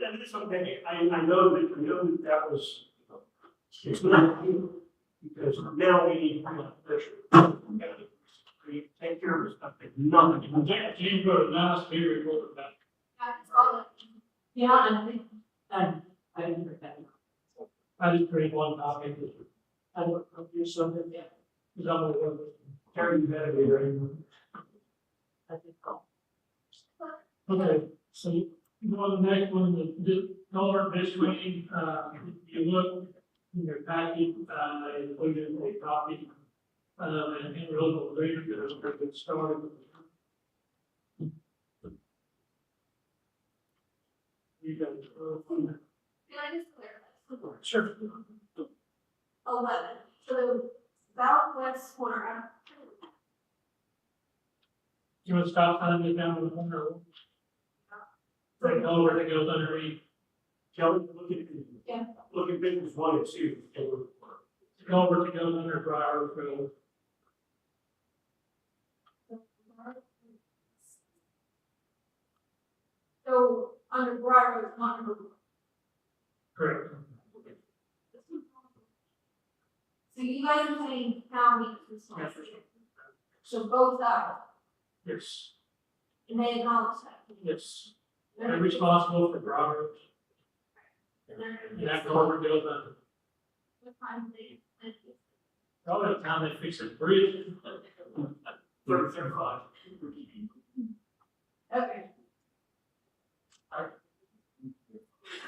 And it's okay, I know that was, it's not you, because now we need to put pressure. We take care of this stuff, but nothing. James wrote a nice peer report about it. Yeah, and I think, I didn't hear that. I just created one copy. I don't know, do something, yeah, Because I'm going to Carry that in there. I think, oh, Okay, so you go on the next one, the culvert between, you look in your packet, included a copy, and interlocal agreement that has been started. You got, Can I just clarify? sure. 11, so the southwest corner, You want to stop sign it down with the corner? The culvert that goes underneath, Kelly, look at, Yeah. look at pictures 1 and 2, and the culvert that goes under Briaroaks Road. so under Briaroaks, not under. Correct. So you guys are saying county is responsible. So both sides, Yes, and they acknowledge that. yes. They're responsible for Briaroaks, and that culvert goes under. What time they, Probably the time they fix the bridge. 35. okay.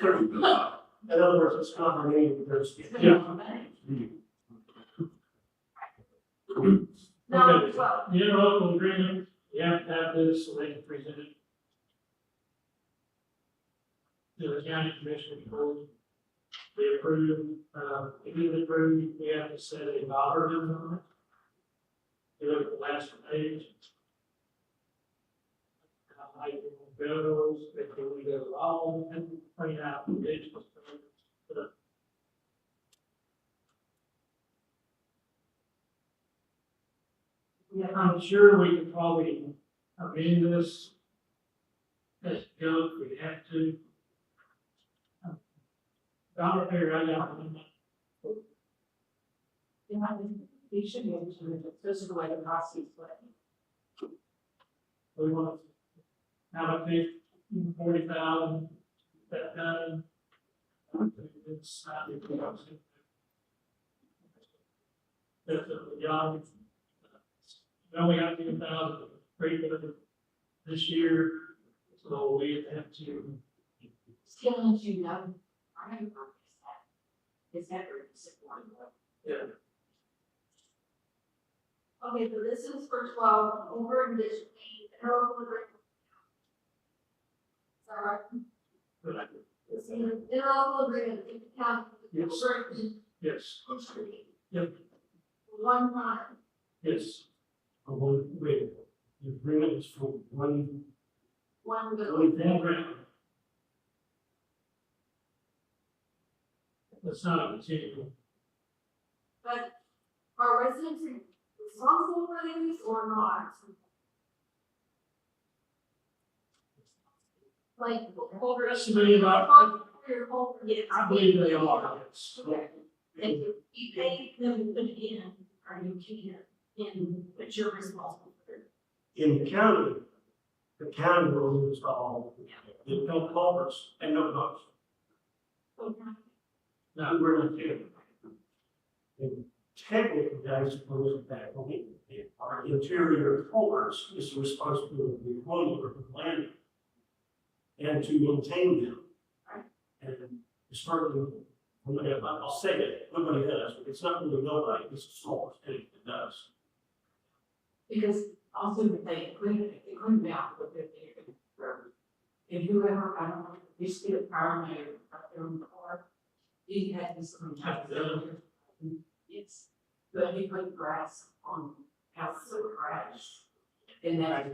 35. In other words, it's not renewed, there's. Yeah. No, Okay. well, The interlocal agreement, you have to have this so they can present it to the county commission board. They approve, if you approve, we have to set a dollar limit on it. You look at the last page. How you goes, if we go wrong, and clean out the ditch. Yeah, I'm sure we could probably amend this as it goes, if we have to. Dollar figure, I got one. We should be able to, this is the way the process is. We want to allocate 40,000, that done. It's not the production. That's a job. We only got 2,000 pre this year, so we have to. Still, as you know, I have that. Is that support? Yeah. okay, so this is for 12 over in this interlocal agreement. Is that right? It's an interlocal agreement with the county. Yes. Yes. Yep. One time. Yes. Wait, the agreement is for one. One bill. One grant. That's not a continual. But are residents responsible for these or not? Like, over. That's to me about- I believe they are, yes. If you pay them to put it in, or you can, but you're responsible for it. In the county will install the no culverts and no pumps. No, We're not doing it. And technically, I suppose that our interior culverts is the responsibility of the homeowner of the land and to maintain them. And certainly, I'll say it, nobody does, but it's not really nobody, it's a small state that does. Because also if they clean out what they're there. If you ever, I don't know, you see a power mayor up there in the car, he had this clean out. Yes, but he put grass on houses of grass. And that,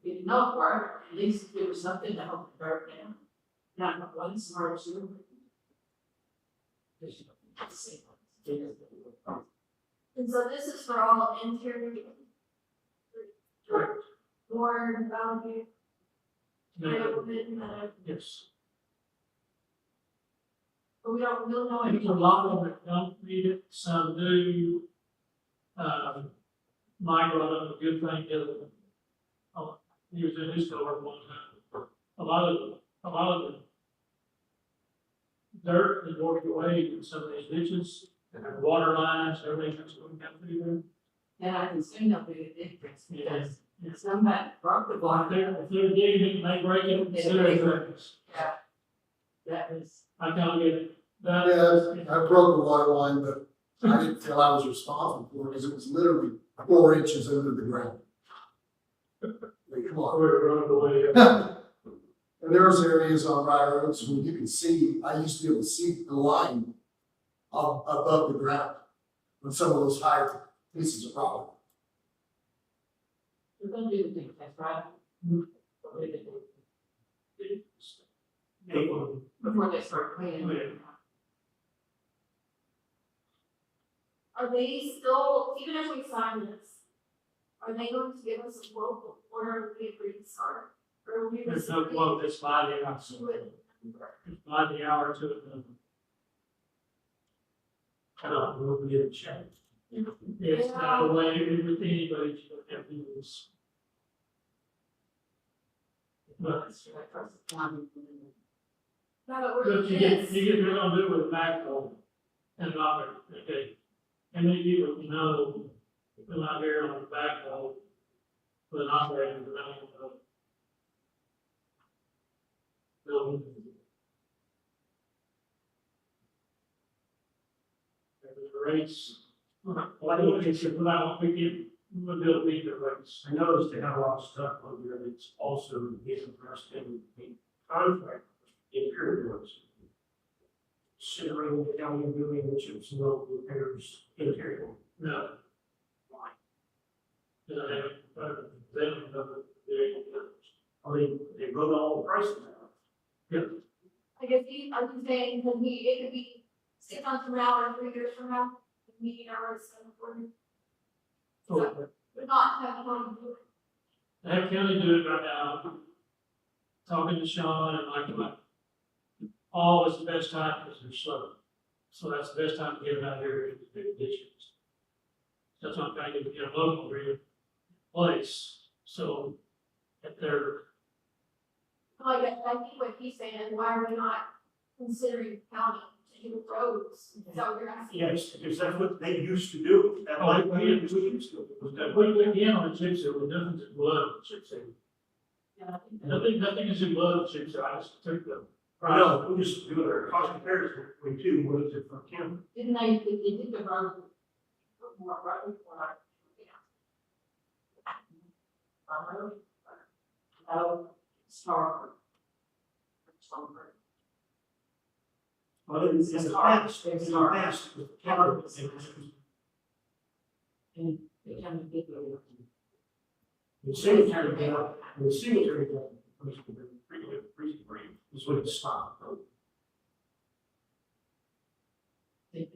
it not work, at least there was something to help the dirt down. Not one smart too. And so this is for all interior. Correct. Or value. No, yes. But we don't really know I think a anything. lot of them don't need it, some do. Mike brought up a good thing, he was in his store one time. A lot of the dirt is washed away in some of these ditches, water lines, everything that's going down through there. And I can see no big difference because And somebody broke the If block. they're digging it, they break it, consider it things. Yeah. That was, I kind of get it. That Yeah, I broke the water line, but I didn't feel I was responsible for it because it was literally 4 inches under the ground. Like, come on. we're running away. And there's areas on Briaroaks where you can see, I used to be able to see the line above the ground on some of those higher pieces of property. we're gonna do the thing, that's right. Before they start cleaning. Are they still, even if we sign this, are they going to give us a quote before we agree to start? Or will we There's just? no quote, it's by the hour. Do it? It's by the hour to it. We'll get it checked. It's not the way with anybody should have to do this. But Now that we're But in you get, this, you're gonna do it with a backhoe and an operator, okay? And then you would know, come out here on the backhoe with an operator, but I don't know. So. The rates, why don't we say, well, I don't think it, we'll be able to meet the rates. I noticed they had a lot of stuff on there that's also interested in the contract, interior works. Considering the county doing the chips and road repairs interior. No. Why? Because I haven't, They wrote all the prices out. I guess are you saying, because it could be 6 months from now or 3 years from now, meeting our stuff for you, but not having one do it. Have county do it right now. Talking to Sean and like, all is the best time because they're slow. So that's the best time to get them out here and do conditions. That's what I'm trying to get a local place. So if they're, Like, I think what he's saying is, why are we not considering county to do roads? Is that what you're asking? Yes, because that's what they used to do. That's Oh, what we they used used to do. Was that we can on the chip seal, but nothing's in blood on the chip seal. Yeah, I think that- Nothing is in blood on the chip seal. I just took the. No, we just do their cost comparison between two, what is it for county? Didn't they did the road. More right before I. No, Star. Well, in the past, in the past, with the county, And they kind of did the. the cemetery, the cemetery, was pretty brief, is when it stopped. They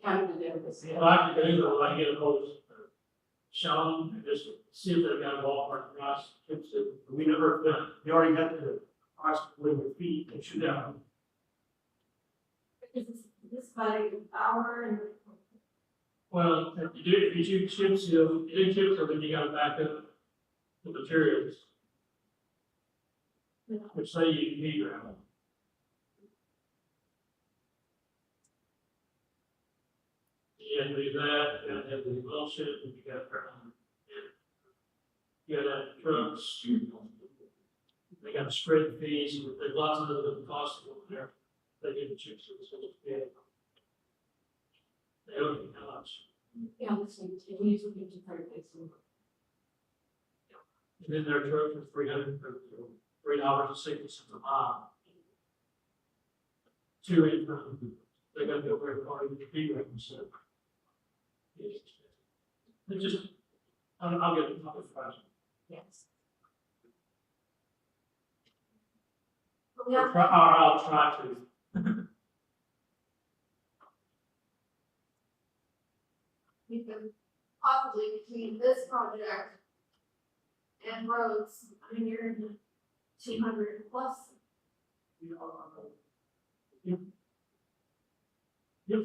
kind of did everything. Well, I can do, I get a hold of Sean and just see if they've got a ballpark price. Chip seal. We never, they already got the price of living feet, they should have. Is this by hour and? Well, if you do chip seal, you do chip seal, then you gotta back up the materials. Which say you need gravel. You have to do that, you gotta have the bullshit, and you gotta, you gotta have trucks. They gotta spread the fees, and there's lots of other costs over there. They do the chip seal, so it's big. They don't need how much. Yeah, this thing, we usually do 30 days. And then their truck for $3.60 a mile. Two in, they gotta go very far to get the fee rate, so. It just, I'll get it, I'll get it. Yes. We have, I'll try to. we can possibly between this project and roads, I mean, you're in the 200 plus. Yep.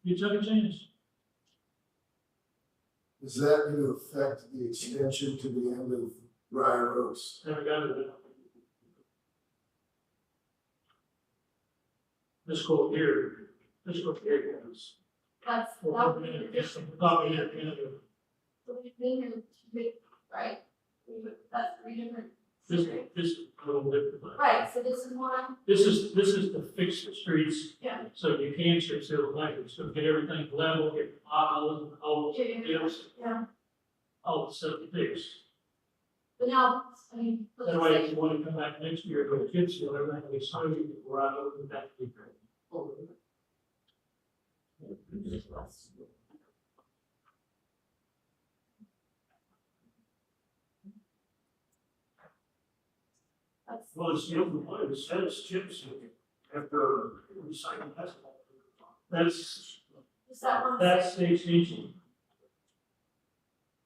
You took a chance. Is that going to affect the extension to the end of Briaroaks? Never got to it. This quote here goes. That would be an addition. Probably, yeah. So we've been here, right? that's three different. This is a little different. Right, so this is one, This is to fix the streets, yeah, so you can chip seal the lines, so get everything level, get the potholes and holes, yeah, all the stuff fixed. but now, I mean. let's That way, say- if you want to come back next year, go chip seal, everything will be smooth, you can right over the back. That's, Well, it's the open one, it says chips after recycling asphalt. That's, is that one? that's the extension.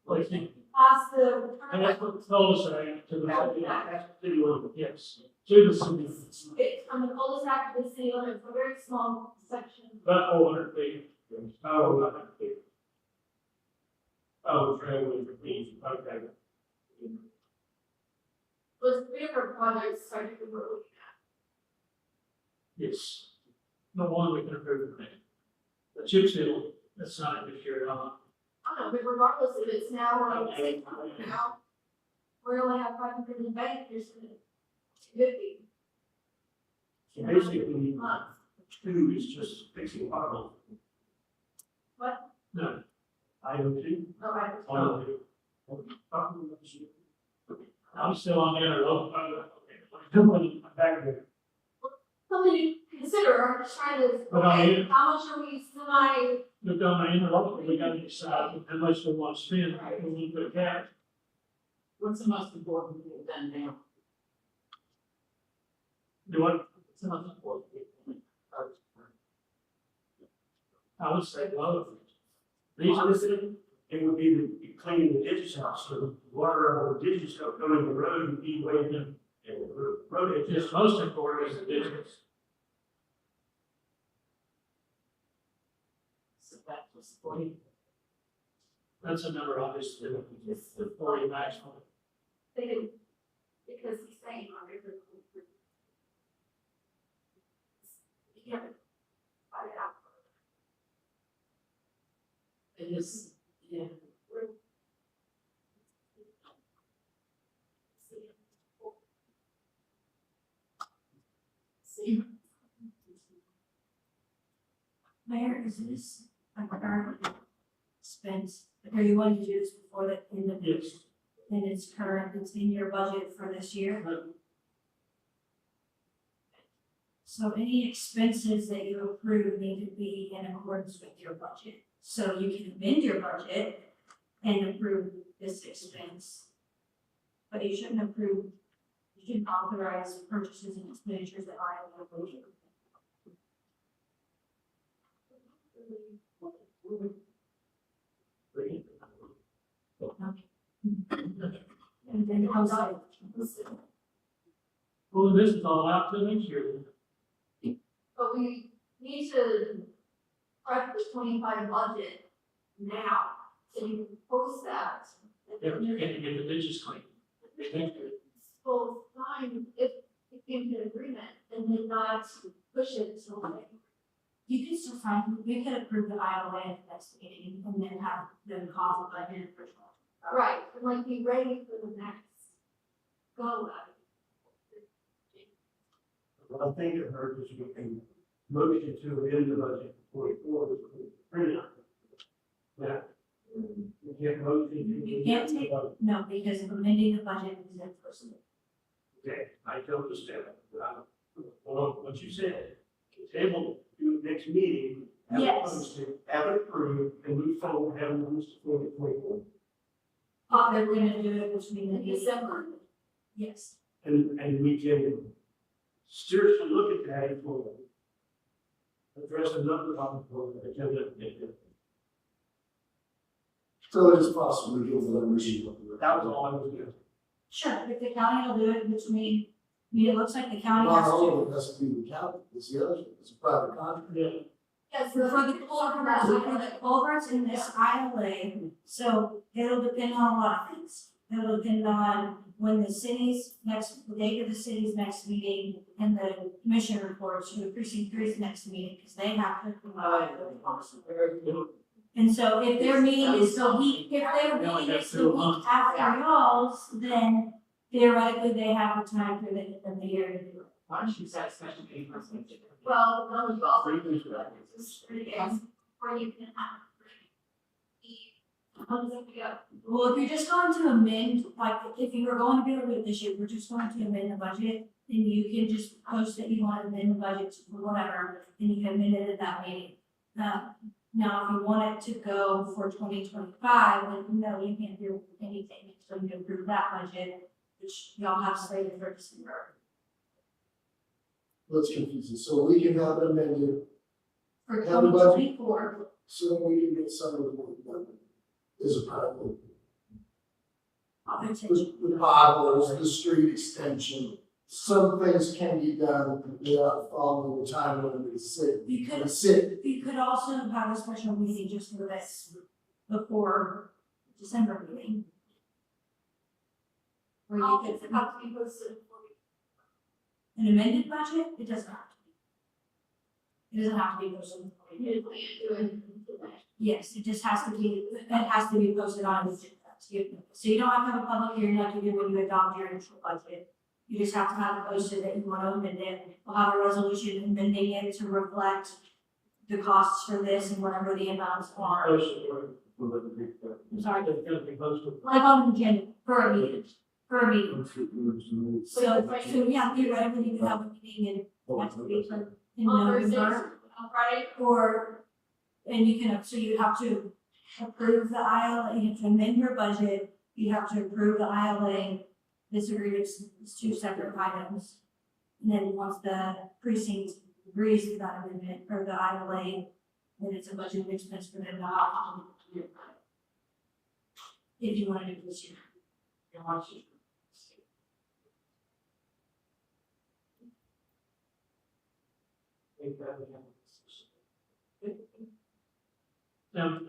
Like, Past the. and that's what the cul-de-sac to the, Yeah. city limit, yes, to the city, It's from the cul-de-sac to the city limits, a very small section. about 400 feet. Oh, okay. Oh, traveling between, okay. Was three different projects started to work. Yes. No one we can approve of that. The chip seal, that's not this year at all. I don't know, but regardless if it's now or now, we only have 500 in the bank, there's 250. So basically, Months. two is just fixing potholes. What? No, Item two. Oh, right. On the- I'm still on the interlocal. Back there. Something to consider, I'm just trying to, But I okay, mean- how much are we semi, Look on the interlocal, we gotta decide how much we want to spend, we want to put cash. What's the most important thing done now? Do what? What's the most important thing? I would say both. These are the city, It would be the cleaning the ditches out, so the water out of the ditches don't come in the road and be way in the road edges. just most important is the distance. So that was 40. That's a number obviously, it's the 40 maximum. they didn't, because he's saying on every. You can't find it out. It is, yeah. See, Mayor, is this a current expense, are you wanting to do this before the end of, Yes. and it's current, it's in your budget for this year? So any expenses that you approve need to be in accordance with your budget. So you can amend your budget and approve this expense. But you shouldn't approve, you shouldn't authorize purchases and expenditures that aren't in your budget. And then also, Well, this is all out to next year. but we need to prep the 25 budget now, so you can post that. If you can get the ditches clean. Well, fine, if you came to an agreement, and then not push it until like. you can still find, we could approve the IOA at the next meeting and then have them call the budget for. Right, and like be ready for the next go at it. What I think it heard is we can motion to amend the budget for 44 with printed. Yeah. We can't motion. You can't take, no, because amending the budget is in person. Okay, I don't understand. Well, what you said, table, do it next meeting. Have it Yes. posted, have it approved, and move forward, have it moved to 44. They're gonna do it between the In meetings. December. Yes, And we can seriously look at that and we'll address another topic for the agenda. So it is possible to give them issue. That was all I was doing. sure, if the county will do it between, I mean, it looks like the county Not has all to. of it has to be the county, it's the other, it's a private contract. Yeah. Yes, For the culverts in this ILA, so it'll depend on a lot of things. It'll depend on when the date of the city's next meeting and the commission reports for the precinct three's next meeting, because they have to provide the policy. And so if their meeting is the week, if their meeting is the week after y'all's, then theoretically they have the time for the end of the year to do it. Why don't you set a special meeting for something? Well, no, you also do that, it's just 3 days before you can have. How does it go? Well, if you're just going to amend, like, if you were going to be able to do it this year, we're just going to amend the budget, then you can just post that you want to amend the budget for whatever, and you can amend it at that meeting. Now, if you want it to go for 2025, then no, you can't do anything, so you approve that budget, which y'all have slated for December. Let's confuse it, so we can have it amended, For Have a budget. 2024, so that we can get some of the work done. Is a priority. I would say, The potholes, the street extension, some things can be done without following the timeline of the city. you could, The city, you could also have a special meeting just for this, before December meeting. Where you It's could, about to be posted for an amended budget, it doesn't have to be. It doesn't have to be posted. you can't do it today. Yes, it just has to be, it has to be posted on the agenda. So you don't have to have a public hearing like you do when you adopt your initial budget. You just have to have it posted that you want to amend it. We'll have a resolution amending it to reflect the costs for this and whatever the amounts are. I'm sorry, It's gonna be posted. like on the agenda, for a meeting, So yeah, theoretically, you could have a meeting in next week or in On Thursdays, November. on Friday, Or, and you can, so you have to approve the ILA, you have to amend your budget, you have to approve the ILA. This agrees, it's two separate items. And then once the precinct agrees to that amendment, or the ILA, then it's a budget expense for them to opt. If you want to do this year. Now,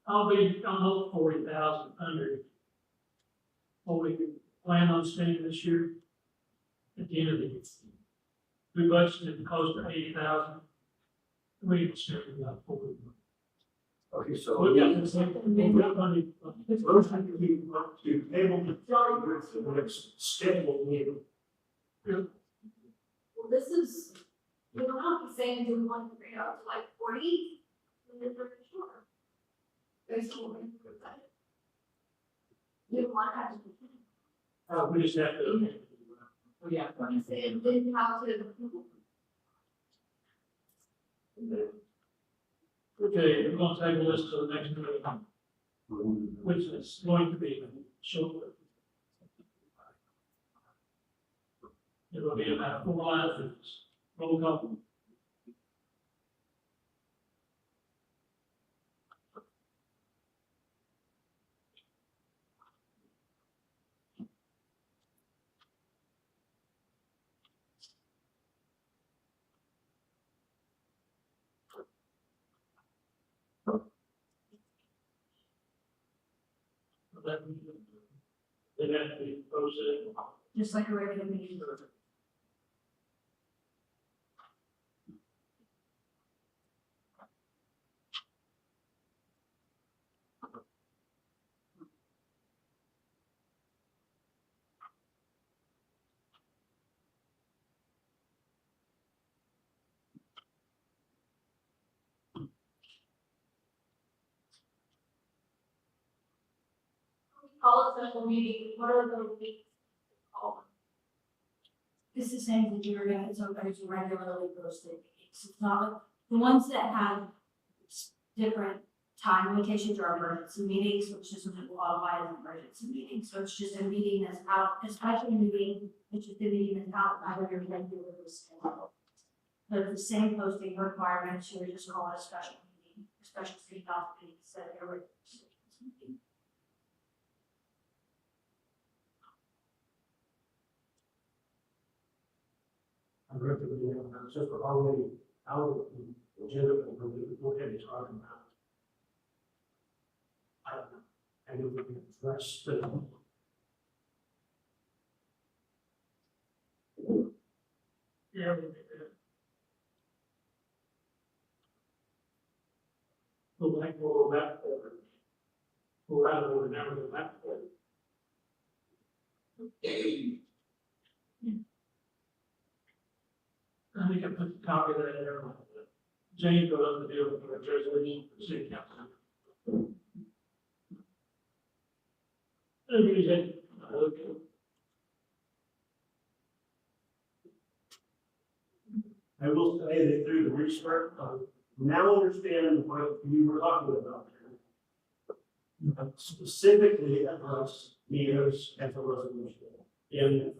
I'll be almost 40,000 under what we plan on spending this year at the end of the year. We budgeted close to 80,000. We spent about 40. Okay, so. We've got money. Motion to table the next scheduled meeting. well, this is, we don't have to say, do we want to bring it up to like 40? And then we're sure. Based on what we approve that. We don't want to have to. We just have to. Oh, yeah. When you say it didn't have to. Okay, we're gonna table this to the next meeting, which is going to be short. It will be about 4 lines, roll call. It has to be posted. Just like a regular meeting. Call it special meeting, what are the meetings called? It's the same that you were gonna, it's regularly posted meetings. It's not, the ones that have different time limitations are emergency meetings, which doesn't qualify as an emergency meeting. So it's just a meeting that's out, a special meeting, it's just a meeting that's outside of your regular schedule. But it's the same posting requirements, you would just call it a special meeting, a special city council meeting, instead of a regular city council meeting. I'm recommending, since we're already out of the agenda, we'll go ahead and talk about. And then we can address the. Yeah. Go back for We're out of order now, we're back. I think I put the copy of that there. Jane goes on the deal with the resolution for the city council. Everybody's in. Okay. I will say that through the research, now understand what you were talking about. Specifically address meters as a resolution. In,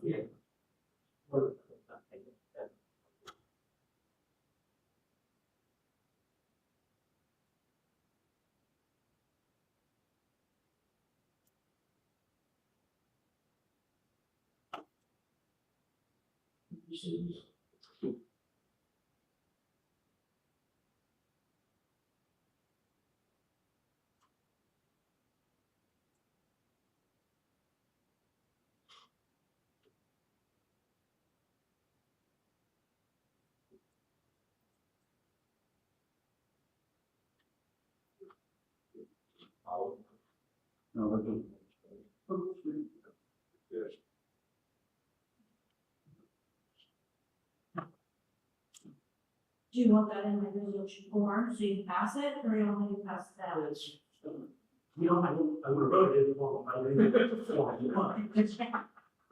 Do you want that in my resolution form, so you can pass it, or you want me to pass that? you know, I would have wrote it for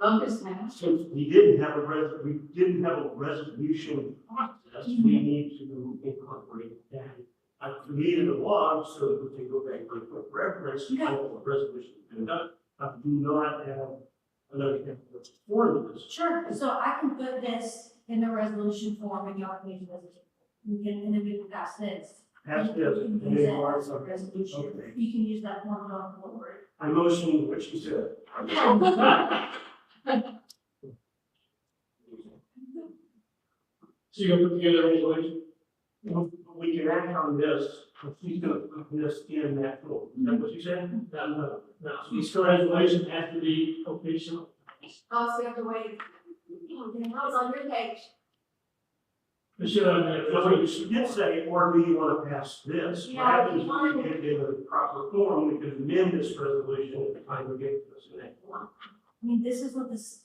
I'm just saying. since we didn't have a resolution process, we need to incorporate that. I created a log so that we can go back and quick reference to how the resolution has been done. I do not have another form this. Sure, so I can put this in the resolution form and y'all can use this. You can, and then we can pass this. Pass this, You and can use then that mark as a something. resolution. Okay. You can use that form going forward. I motion what you said. So you're gonna put together a resolution? We can act on this, but she's gonna put this in that folder. Is that what you said? No. So this resolution has to be official. Oh, so you have to wait. I was on your page. It should have been. But what you did say, or do you want to pass this? What Yeah, happens we is want we get it in a proper form, we can amend this resolution at the time we get this in that form. I mean, this is what this,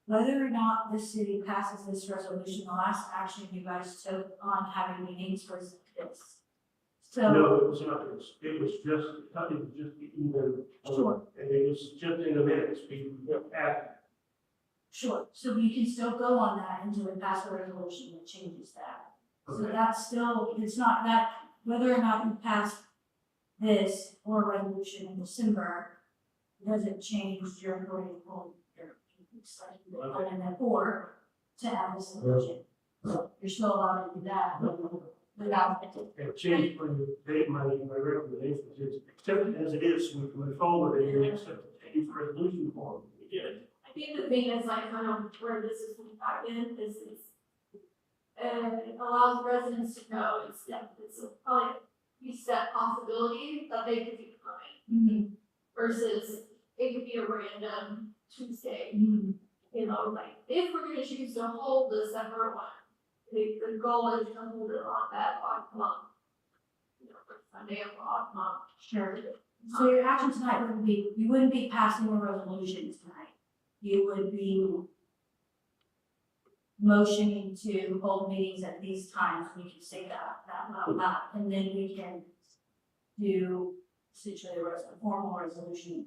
whether or not the city passes this resolution, the last action you guys took on having meetings was this. So, No, it was not this. It was just even. Sure. And it was just in the minutes, we added. sure, so you can still go on that until we pass a resolution that changes that. So that's still, it's not that, whether or not you pass this or a resolution in December, doesn't change your ability to hold your, and then or to add this resolution. So you're still allowed to do that without. And change my recommendation is accept it as it is, so we can move forward and accept the change resolution form. We get it. I think the thing is like kind of where this is back in is it allows residents to know it's probably a set possibility that they could be coming versus it could be a random Tuesday. You know, like if we're gonna choose to hold the separate one, the goal is to hold it on that odd month. You know, for Sunday of odd month. Sure. So your action tonight would be, you wouldn't be passing a resolution tonight. You would be motioning to hold meetings at these times, we can say that out loud, and then we can do essentially a formal resolution.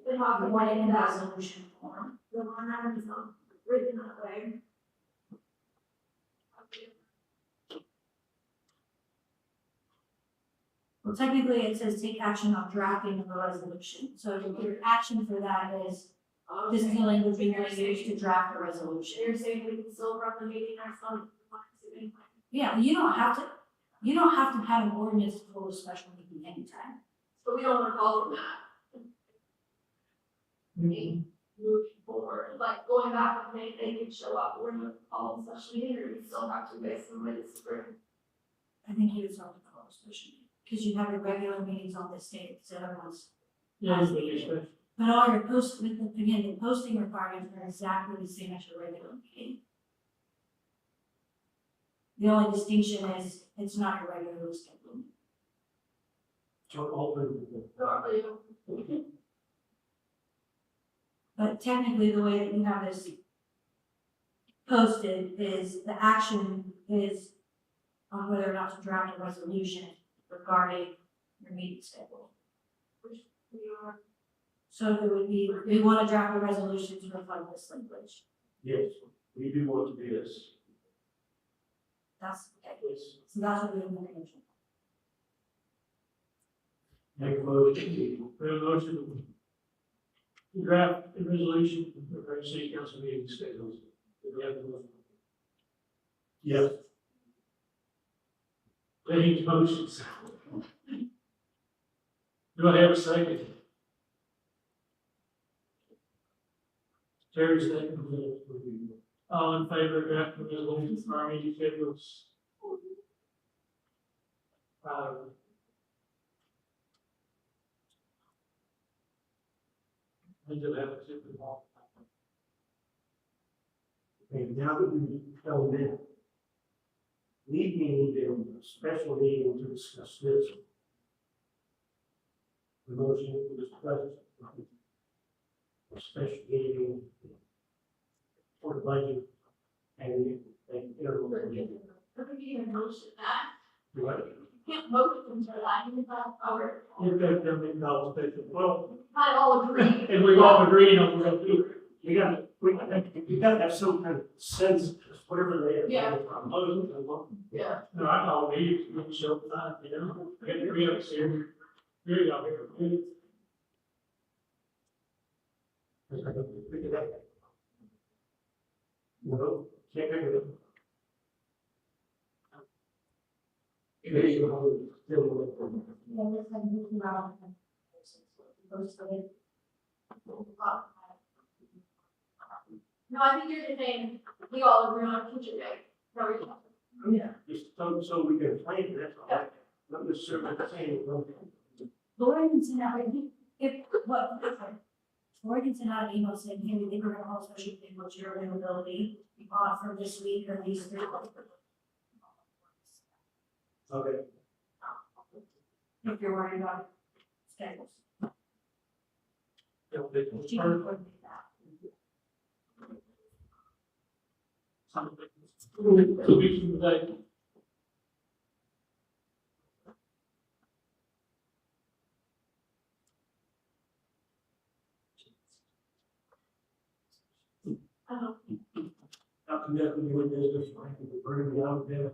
But how You can want it in that resolution form. the line item is not written that way? Well, technically, it says take action on drafting of a resolution, so your action for that is, this is the language we will use to draft a resolution. You're saying we can still run the meeting next month? Yeah, you don't have to have an ordinance to hold a special meeting anytime. But we don't wanna call them that. Moving forward, like going back and they can show up, we're gonna call a special meeting, or we still have to based on when it's spring. I think you would start to call a special meeting, because you have your regular meetings on this date, so everyone's. Yeah, it's really special. But all your the posting requirements are exactly the same as your regular meeting. The only distinction is, it's not your regular schedule. So open. But technically, the way that you have this posted is the action is on whether or not to draft a resolution regarding your meeting schedule. So it would be, we want to draft a resolution to reflect this language. Yes, we do want to do this. That's, okay. Yes. So that's what we're going to do. Make a motion. We have a motion to draft a resolution for our city council meeting schedules. Do we have a motion? Yes. James motions. Do I have a second? Terry second. All in favor of drafting the resolution for our meeting schedules? We do have a super ball. Okay, now that we've held in, we need a special meeting to discuss this. The motion for this president. A special meeting for the budget and everyone. Doesn't even motion that. Right. You can't motion for that, you have power. You've got them in all special, well, Not all agree. And we've all agreed on what we're gonna do. you gotta have some kind of sense, whatever they are. Yeah. Yeah. No, I call me, you can show up time, you know, I got 3 of us here. Here you go, here. No, can't figure it. Yeah, this one, this is not- Goes to it. No, I think you're just saying, we all agree on future day. Yeah. Just so we can plan, that's all. Not necessarily saying, well, Lori can send out, Lori can send out an email saying, hey, we think we're gonna hold a special meeting, what's your availability? You offer this week or these 3 months. okay. If you're worried about schedules. Yeah, they can She start. can coordinate that. 2 weeks from today. Not connecting you with business, I can bring it out there.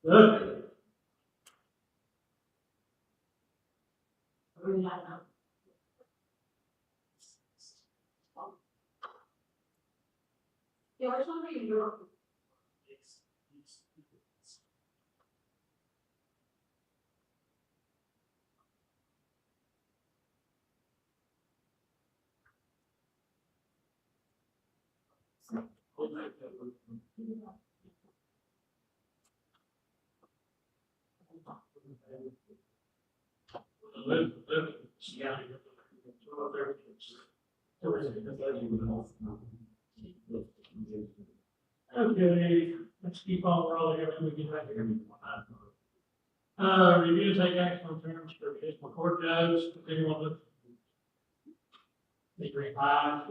Good. Yeah, we're still reading your. Okay, let's keep on rolling here when we get back here. Review and take action on terms for municipal court judge, anyone look? The green line.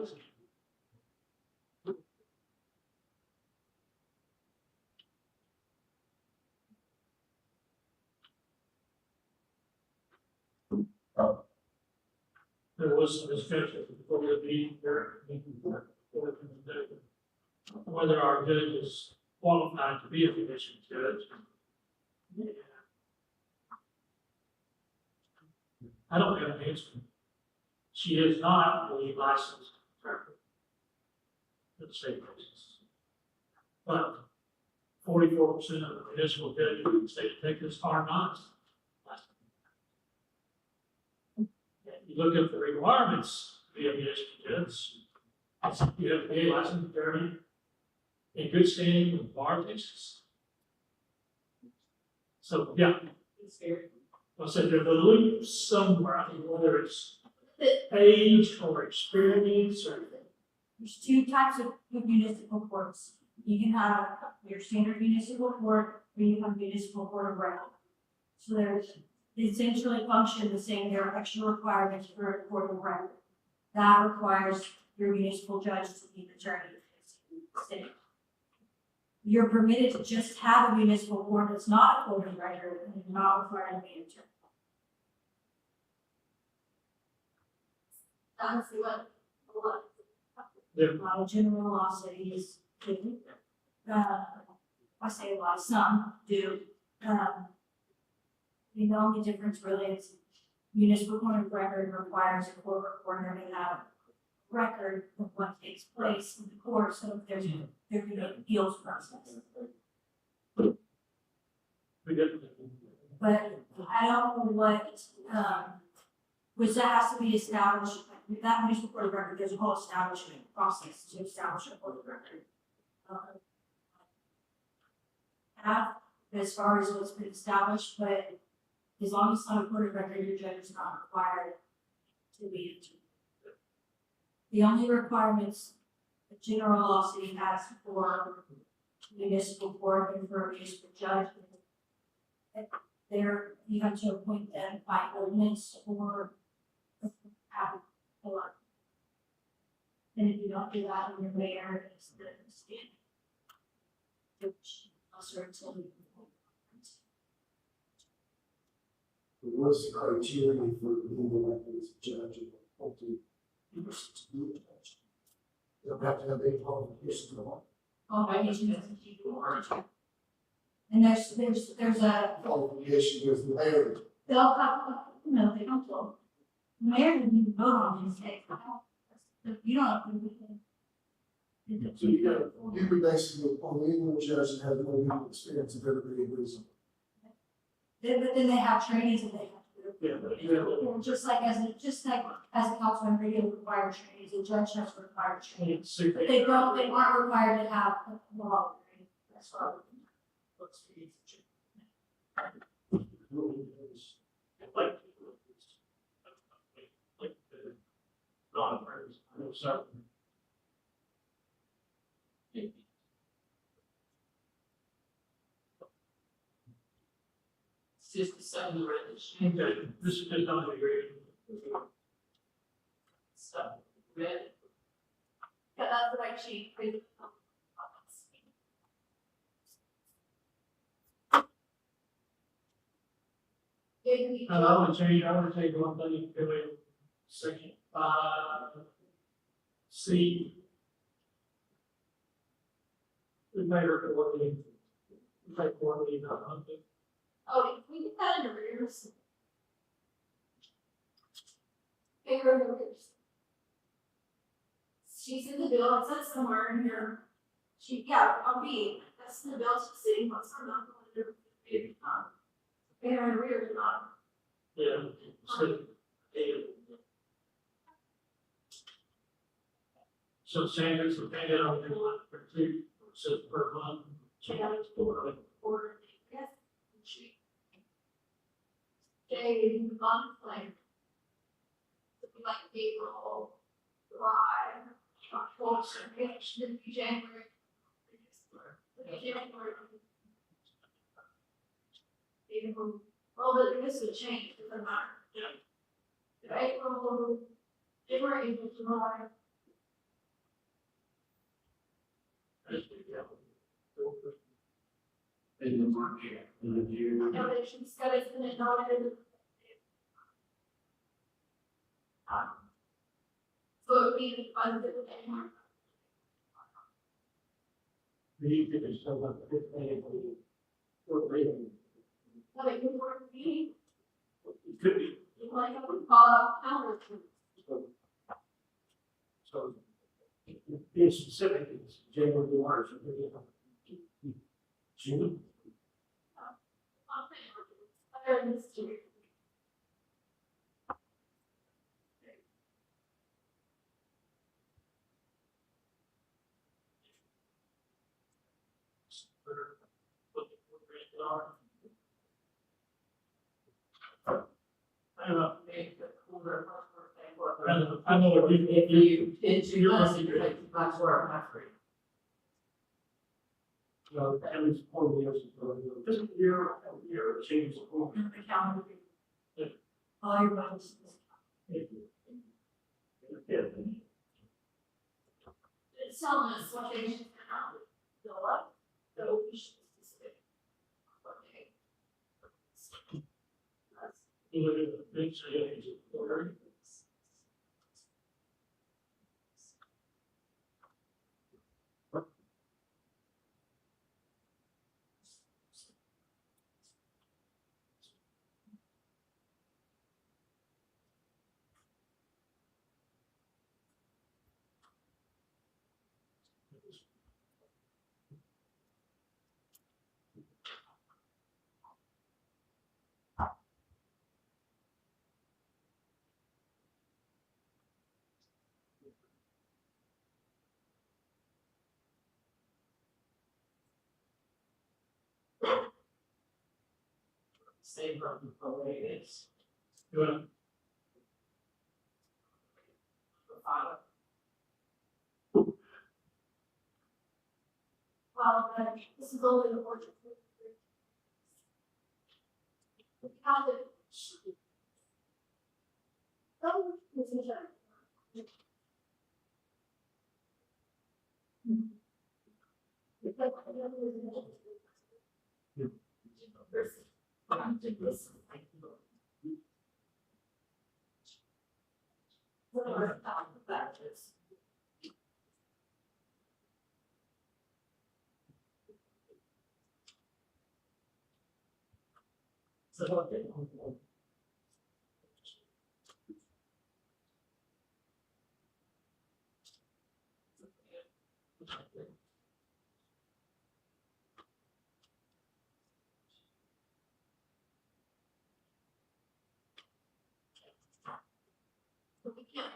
There was some discussion before the meeting here, whether our judge is qualified to be a commission judge. I don't have an answer. She is not a licensed attorney for the state cases. But 44% of the municipal judges in the state of Texas are not licensed. You look at the requirements to be a municipal judge, you have to be a licensed attorney in good standing with bar cases. So, yeah. I said there's a loop somewhere, I think whether it's age or experience or. There's 2 types of municipal courts. You can have your standard municipal court, you have municipal board of record. So there's essentially function the same, there are extra requirements for a board of record. That requires your municipal judge to be the attorney in the city. You're permitted to just have a municipal board that's not a board of record and you're not required to be an attorney. Honestly, what? A lot of general law cities do. I say a lot, some do. The only difference really is municipal court of record requires a court reporter to have record of what takes place in the court, so if there's there can be an appeals process. But I don't know what, which that has to be established, with that municipal court of record, there's a whole establishment process to establish a court of record. As far as what's been established, but as long as it's not a court of record, your judge is not required to be an attorney. The only requirements the general law city has for municipal court and for a municipal judge, there you have to appoint them by ordinance or have a lot. And if you don't do that, then your mayor is the stand. Which also until you. What's the criteria for being elected as a judge and appointed to be a judge? You don't have to have any qualifications at all. Oh, I need you to. And there's a, Qualification is the mayor. they'll have, no, they don't vote. The mayor doesn't even vote on these things. You don't have to. So you could basically appoint any judge that has no legal experience if everybody agrees on it. But then they have trainings that they have to do. Yeah. Just like as a council member, you require trainings, a judge has to require trainings. But they aren't required to have a law degree. That's what I would think. Let's see. Like the non-friends, I know several. It's just the same reddish. Okay, this is just not a great. Stuff, red. Yeah, that's what I cheat. And I want to take one thing, go in section 5C. The mayor coordinating, like coordinating our hunting. Oh, we get that in arrears. Paper arrears. She's in the bill, it says somewhere in here. I'll be, that's in the bill, she's sitting, what's her number? Paper arrears, not. Yeah, so Sanders will pay it on the line for 2, so per month. Yes. She. Jay, month, like. It'd be like April, July, October, January. January. April, well, but this would change, it doesn't matter. Yeah. April, January, April, July. In the market, in the year. No, but she's got it in it, not in it. So it would be funded with anymore. You could just show up 15 or rating. Like, you work meeting, It could be. you like, I would call out counter. So, being specific, it's January to March. June. Other than this year. I know what you, If you did 2 months, you're like, that's where I'm free. the county's point is, this year, change the point. And the calendar. All your budgets. It's telling us what they should not go up, so we should specific. Okay. Look at the big change. Save from the prorated. You want Well, this is only the orchard. How the. Oh, this is a- We can't.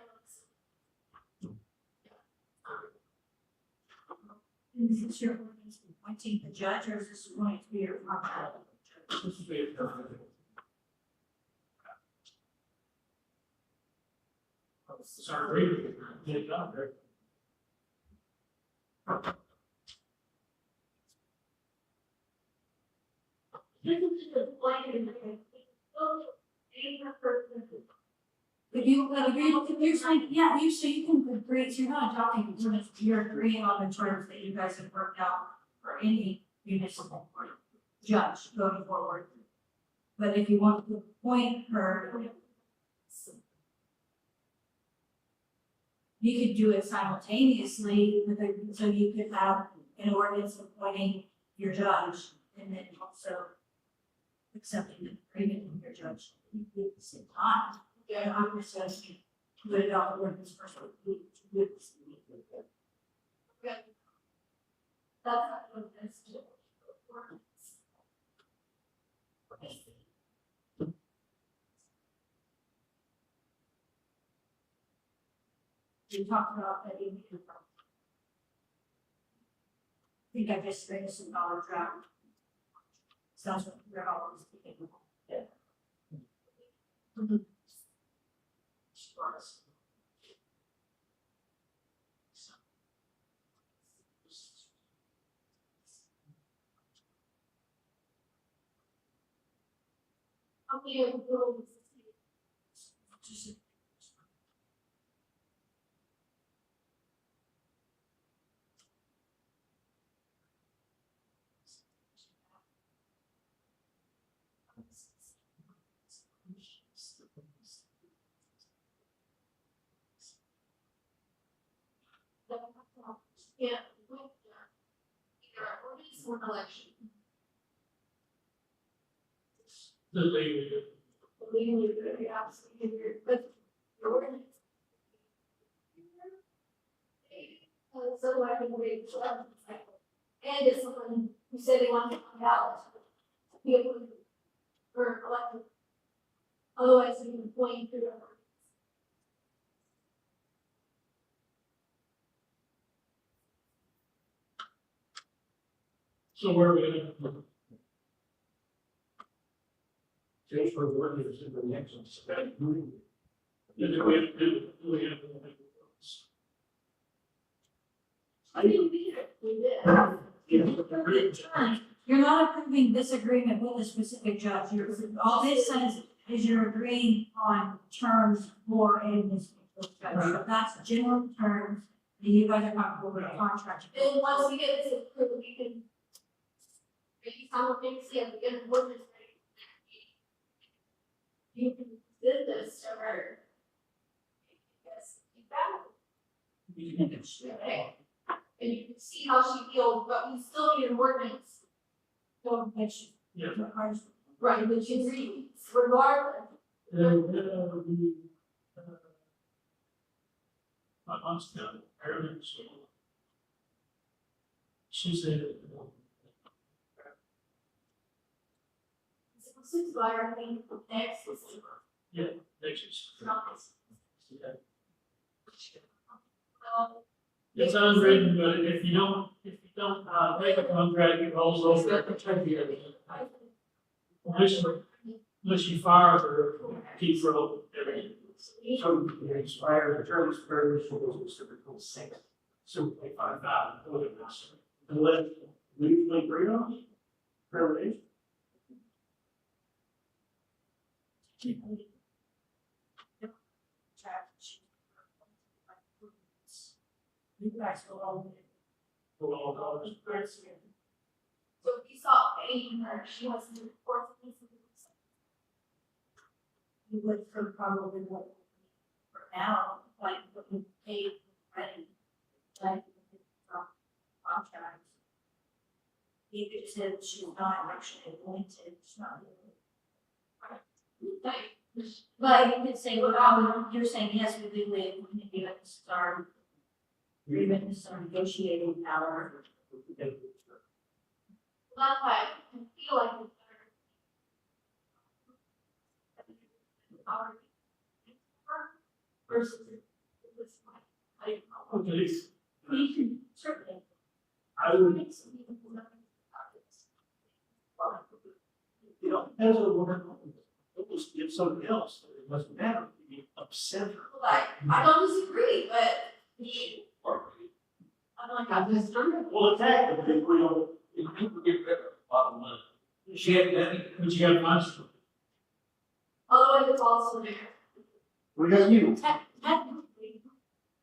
Is this your ordinance appointing the judge, or is this going to be your contract? this is the. Sorry, get out there. This is just a blanket. If you agree, if you're saying, yeah, you, so you can agree, so you're not adopting ordinance, you're agreeing on the terms that you guys have worked out for any municipal court judge going forward. But if you want to appoint her, you could do it simultaneously with a, so you could have an ordinance appointing your judge and then also accepting the agreement with your judge at the same time. Yeah, I'm just gonna put it out the ordinance first. That's not what this is. We talked about that in. I think I just read some dollar draft. So that's what we're always thinking about. Yeah. Okay, we'll. Yeah, with, either ordinance or election. The legal. Legally, you absolutely, but the ordinance. So I can wait till election cycle. And if someone who said they want to come ballot, be able to, or elected. Otherwise, you can point through. So where are we gonna? Change for the ordinance in the next one. Then we have to do, we have to. I didn't read it, we did. You're not approving this agreement with a specific judge. All this says is you're agreeing on terms for a specific judge. So that's general terms that you guys are comfortable with a contract. Then once we get this approved, we can maybe simultaneously have to get an ordinance ready. You can did this over. Yes, you got it. Okay. And you can see how she feels, but we still need an ordinance. So, which Yeah. requires Right, which is regardless. Would be, my mom's got everything, so. She said, Six by I think next is. yeah, next is. It's unwritten, but if you don't, make a contract, it rolls over. Unless you fire her, keep her open everything. So the expired attorney's period was typical 6.55. Unless we usually agree on termination. you guys will all. So if you saw paying her, she has to report to me. You would for probably what for now, like what we paid already, like contracts. You could say that she's not actually appointed, it's not. But you could say, well, you're saying yes, we legally appointed you at the start. Agreement is our negotiating power. That's why I feel like it's better. Versus this one. Okay. Certainly. I would, you know, depends on what her, almost give somebody else, it doesn't matter, you be upset. Like, I don't disagree, but I'm like, I just don't. Well, exactly, if we don't, If people get rid of bottom line. She had that, but you got money. All the way to false there. We got you. Technically,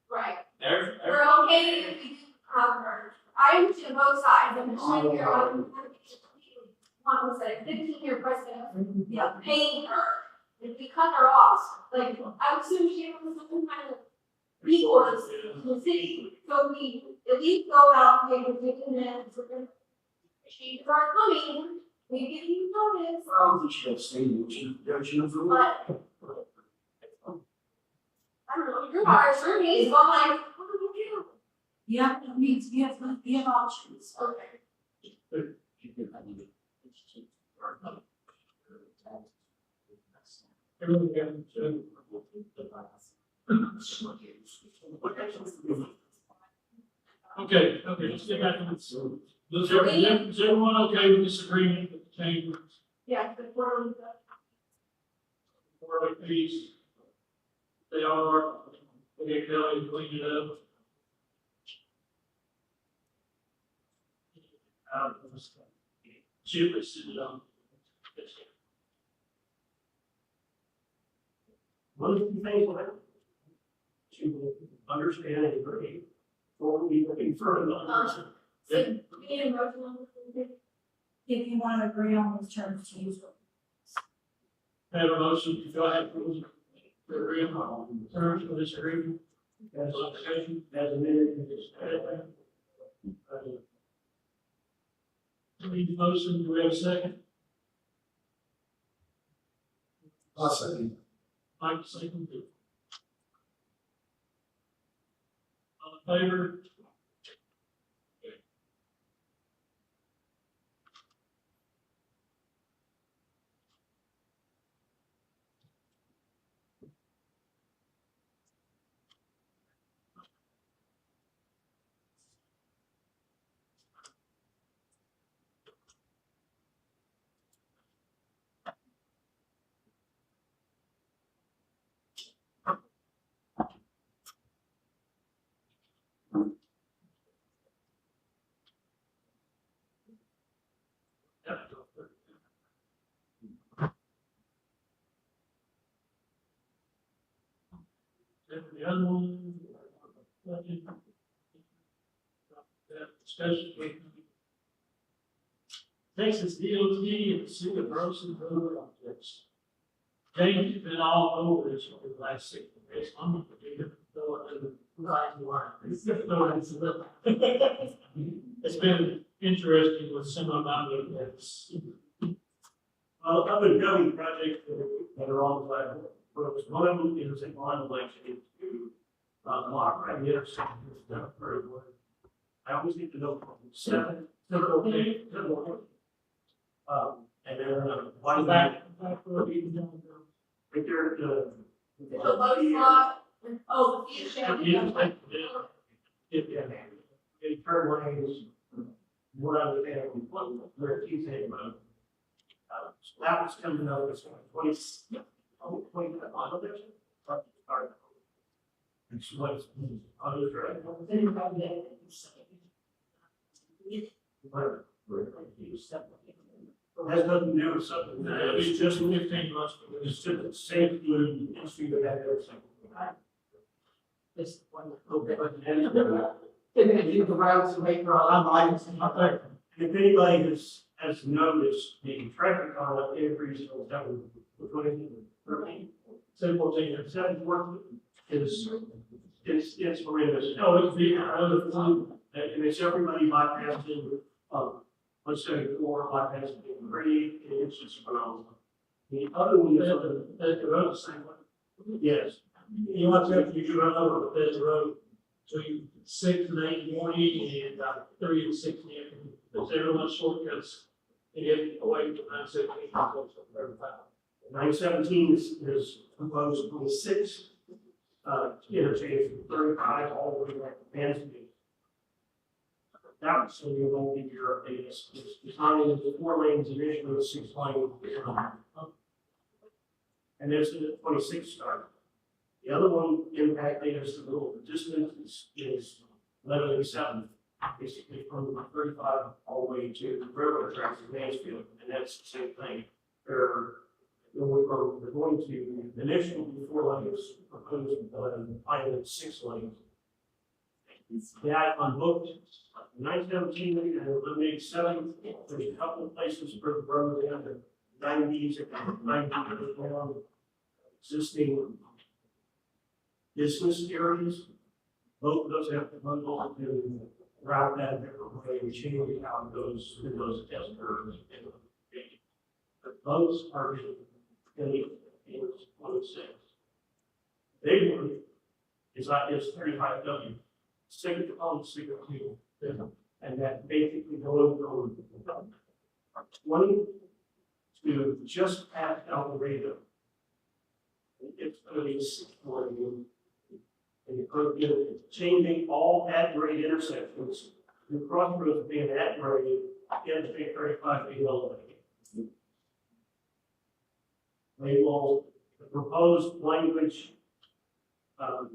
right. There's, We're okay if we do have her. I understand both sides, I'm just trying to figure out. One was like 15-year precedent, yeah, paying her, if we cut her off, like, I would assume she was some kind of recourse to the city. So we at least go out, pay for 15 minutes, we're gonna, she start coming, we give you notice, I don't think she has seen you, she knows the law. but. I don't know, you're our attorney, so I'm like, what do we do? Yeah, it means you have options. Okay. Everyone got to. Okay, let's get back to this. Is everyone okay with this agreement with the chambers? Yeah, the quarterly. Quarterly fees? They are, we get Kelly to clean it up. She listed it on. one of the things will happen. To understand and agree, or we looking for another. So, we need a motion on this. If you want to agree on those terms to use them. Have a motion, if y'all have rules, to agree on terms of this agreement. As a minute. Need the motion, do we have a second? I'll second. Mike, second. All in favor? And the other one, that discussion with Texas DOT and the city of Burleson road projects. James has been all over this for the last 6 days. I'm gonna do it, throw it to the right line. It's been interesting with some of my movements. Well, up and coming projects that are on the platform, one of them is a line election to, block right the intersection. It's done very well. I always need to know seven, okay. And then, one back, right there, The low spot, oh, the shed. it turn lanes, what I was saying, where he's saying about. So that was coming out, it's 20, 20, on there. It's what's, on the track. Has nothing to do with something, it's just 15 months, it's just the same food industry that had everything. This one, okay, but then, you the routes and make for online. If anybody has noticed the traffic on increase from 714 and 714 is horrendous. Oh, it's the other one. And it's everybody bypassing, let's say 4 bypassing 3, it's just phenomenal. The other one is, That's the road, the same one. yes, You want to, you run over the bed road between 6 and 8 in the morning and 3 and 6 in the afternoon. Because everyone shortcuts to get away from 917. 917 is proposed 26, interchange from 35 all the way back to Mansfield. That was so you won't be your, it's designed as 4 lanes initially with 6 lanes. And there's the 26 start. The other one impacting us a little, the distance is 1187, basically from 35 all the way to the railroad tracks in Mansfield, and that's the same thing. They're going to initially 4 lanes, proposed finally 6 lanes. That unbooked 917 and 1187. There's a couple of places where the road down to 90s and 90s down existing business areas. Both of those have to bundle to route that different way, we change how it goes through those test curves. But those are in 26. Big one is 35W. Second on second two. And that basically going from 20 to just past El Dorado. It's going to be 640. And you're changing all at grade intersections. The crossroads being at grade, again, to be 35 feet elevated. They will, the proposed language, the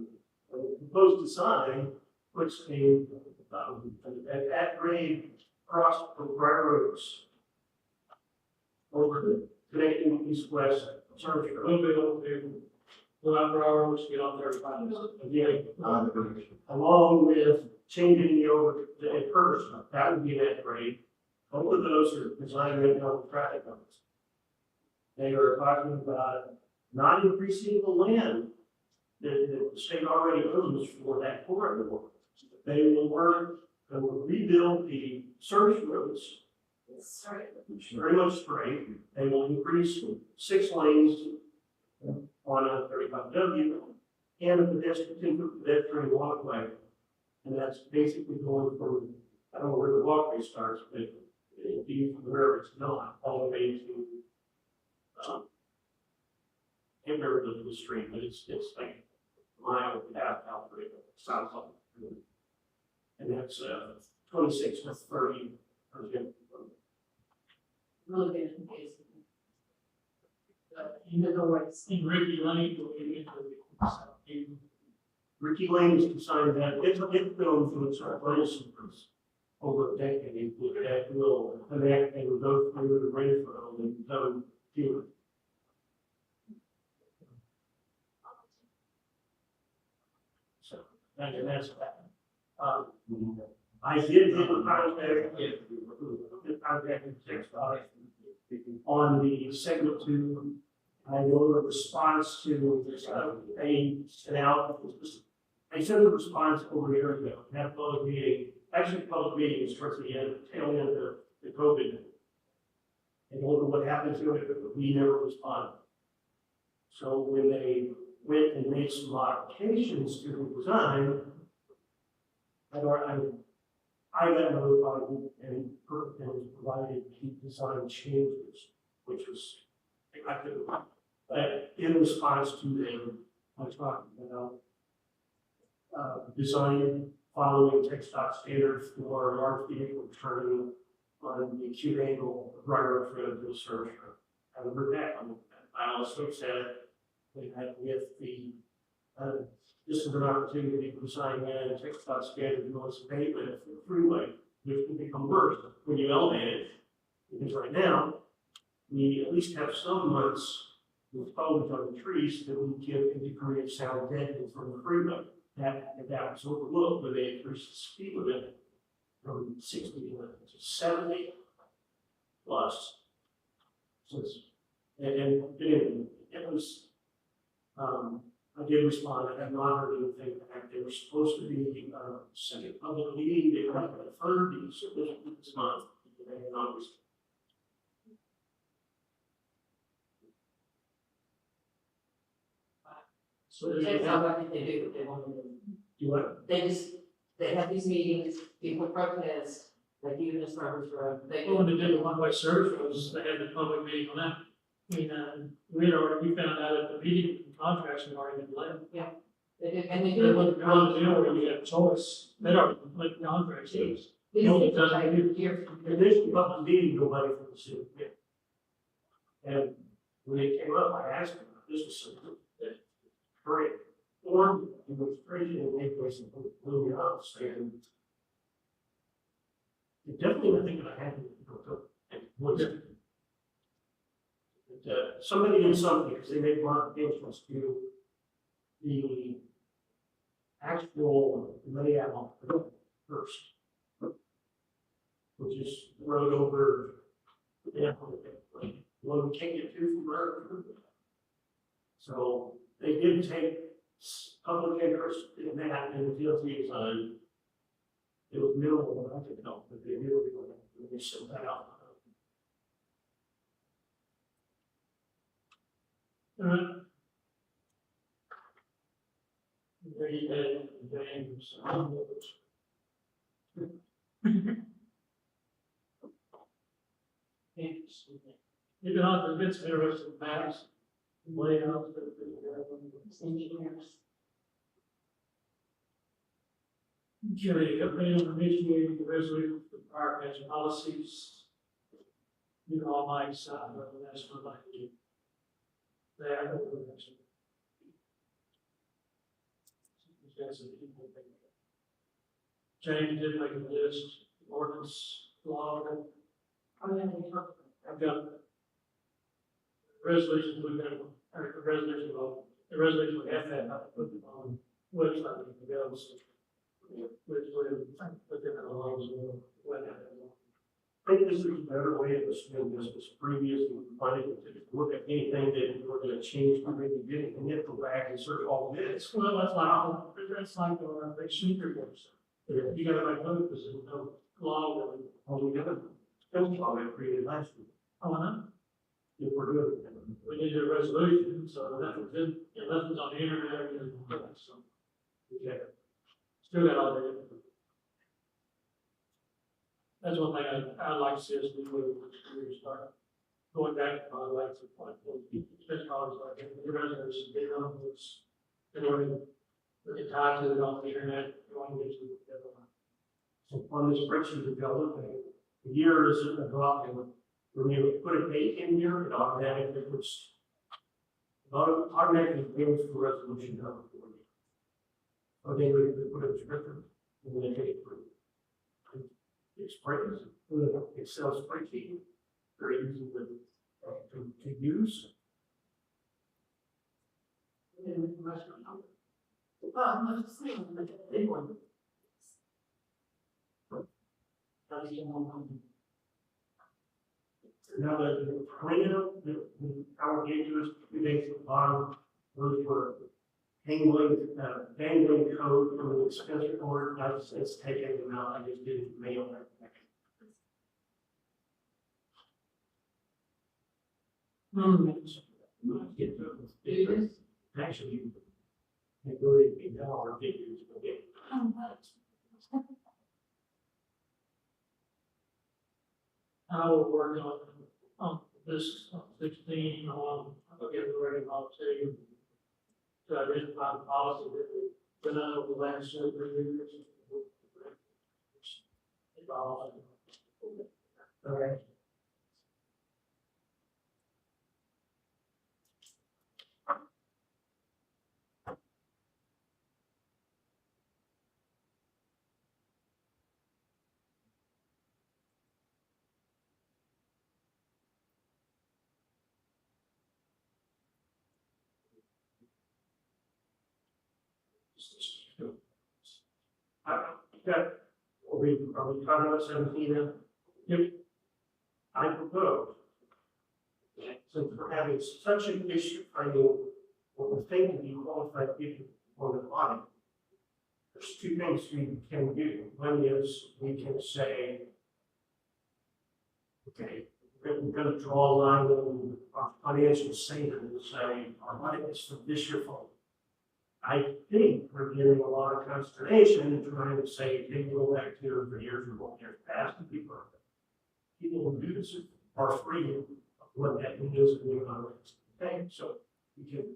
proposed design puts an at grade cross from Briaroaks over connecting east-west service A little bit over there. Go out Briaroaks, get on 35. again, along with changing the curves, that would be an at grade. Both of those are designed right now with traffic cones. They are talking about not increasing the land that the state already owns for that corridor. They will work and will rebuild the service roads. Very much straight. They will increase 6 lanes on a 35W and a pedestrian walkway. And that's basically going from, I don't know where the walkway starts, but it'd be from where it's not, all the way to, I can't remember the street, but it's like a mile and a half out the south side. And that's 26 to 30. Really good in case. You know what it's. In Ricky Lane, Ricky Lane is designed that it's known for its replacements over a decade that will connect and go through the rainfall and zone here. So, that's that. I did get a contact with TechStop on the segment 2. I know the response to they sent out, they sent a response over a year ago, had a public meeting, actually public meeting was towards the end, tail end of the COVID. And what happened to it, we never responded. So when they went and made some modifications to the design, I got notified and provided key design changes, which was, I could, but in response to them, I talked about design following TechStop standards for large vehicle turning on the acute angle of Briaroaks Road to the service road. I haven't heard back on that. I also said we had with the this is an opportunity to design and TechStop standard noise abatement for the freeway, which can become worse when you elevate it. Because right now, we at least have some months with foliage on the trees that we give a degree of sound deadening from the freeway. That was overlooked when they increased the speed limit from 60 to 70 plus. So and it was, I did respond. I have not heard anything back. They were supposed to be second public meeting. They were not going to third this month. They have not responded. So they sound like they do what they want to Do what? they have these meetings, people protest, like even the service road, they. Well, when they did the one-way service roads, they had the public meeting on that. I mean, we found out at the meeting, the contracts had already been let. They did, and they They do. wouldn't go to deal where you have choice, they already let the contracts. Years. And this public meeting, nobody from the city. And when it came up, I asked them, this was something that great. Or it was crazy and they was moving up, and it definitely nothing that I had to somebody did something because they made modifications to the actual layout first, which is road over, well, we can't get to from road. So they did take public interest in that and the DLT design. It was minimal, I could help, but they really sent that out. Very good, James. You've been on the bits of interesting maps, layouts, Engineers. Jury, initiating the resolution for prior past policies. You know, all my side, but that's what I do. There. James did make a list, ordinance, law. I've got resolutions we've got, or the resolution we have had, I put it on website, you can go, so. Which would, put them in the laws, I think this is a better way of doing this, was previously planning to look at anything that we're gonna change from the beginning, and yet go back and search all this. well, that's like the big shooter games. You gotta make note, because there's no law that would. All we got, that's all I created last week, Oh, I know. if we're doing it. We need a resolution, so that was in, nothing's on the internet, and so. Okay. Still got all that. That's one thing I'd like to see us do, we start going back, like to point, especially always like, the residents, they know what's, in order to get tied to it on the internet, you want to get to the deadline. So on this spreadsheet that y'all look at, the year is in the block, and when you put a date in here, it automatically puts, automatically goes to resolution number 40. Or they would put a descriptor, and then they put it's spreads, Excel spreadsheet, very easy to use. Well, I'm just saying, like a big one. Does he want one? Now, the plan, our gauges, two days at the bottom, those were dangling code from the expense report. I just, it's taken them out, I just didn't mail it. Get those. It is. Actually, I believe we know our figures, but yeah. I will work on this 16, I'll get ready to identify the policy that we've done over the last several years. Okay. Okay, are we talking about 17 now? Yep. I propose, since we're having such an issue finding what we think to be qualified people on the audit, there's two things we can do. One is we can say, okay, we're going to draw a line in our financial statement and say our audit is for this year forward. I think we're getting a lot of consternation in trying to say, can you go back 2 or 3 years or 1 year past? People who do this are free of what that means in the economics. Okay, so we can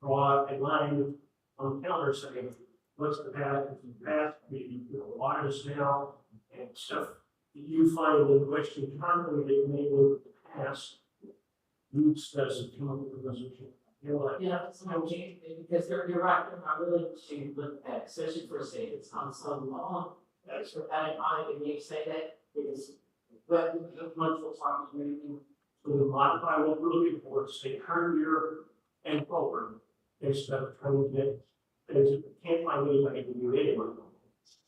draw a line on the counter saying, what's the path in the past? We audit us now and stuff that you find in question currently that may look to pass. Oops, doesn't come up with a resolution. You know what? Yeah, it's no change, because you're right, they're not really to look at, especially for say it's on some law. That's for that audit, and you say that because, but much will talk to anything. So we modify what we're looking for, to say current year and forward, instead of trying to get things that we can't find anybody to do anyway.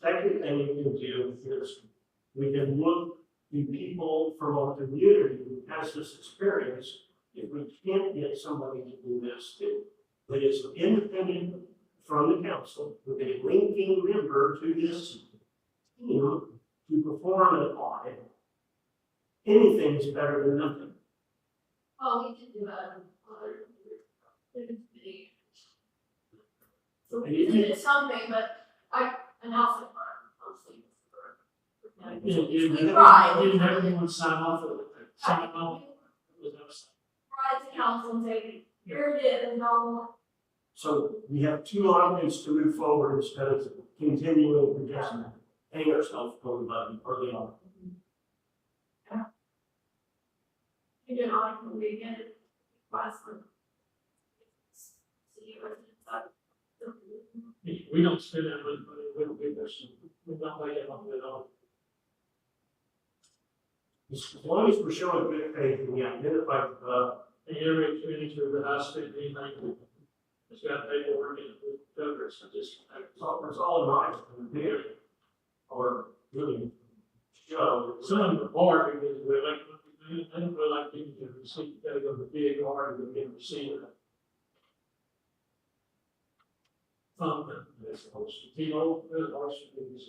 Second thing we can do is we can look to people from our community who has this experience. If we can't get somebody to do this, that is independent from the council, with a linking member to this team to perform an audit, anything is better than nothing. Oh, we can do that. So we did something, but and also, You We tried. didn't have anyone sign off of it. Sign off. Rise to council and say, here it is, and all. So we have 2 options to move forward instead of continuing to just hang ourselves on the button early on. You do not even read it. Last one. See you We don't spend that much money, we don't do this, we don't lay it on it all. As long as we're showing good faith and we identify The area expenditure that I spend, anything, it's got paperwork in it, with covers, so just. it's all in mind from there, or really show. Some of them are hard because they don't feel like people can receive, you gotta go to the big hard and get received. It's supposed to be all, there's also things.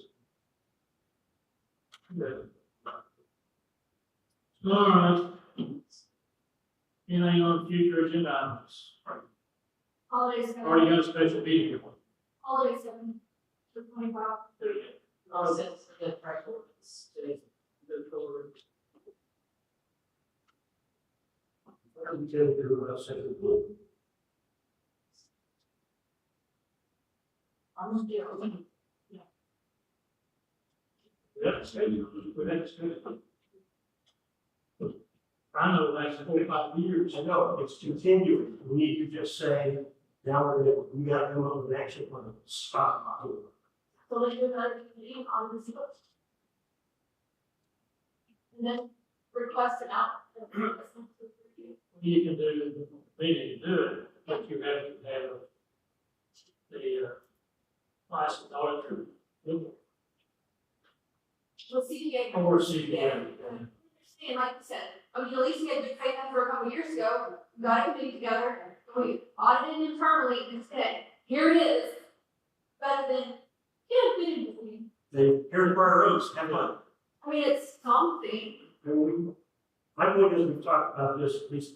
All right. Anything on future agenda items? Holidays. Already got a special meeting. Holidays, 25. Oh, since the price ordinance today, the forward. What we can do about second book. I'm just doing. That's good. That's good. I know the last 45 years. I know, it's continuing. We need to just say, now we gotta come up with an action plan. Stop. So let's do another meeting on this. And then request it out. You can do, they need to do it, but you have to have the licensed auditor. Well, CPA. Or CPA. And like you said, I mean, at least we had good faith for a couple of years ago, we got everything together, we audited internally and said, here it is. Better than, Here's Briaroaks, have fun. I mean, it's something. My point is, we've talked about this at least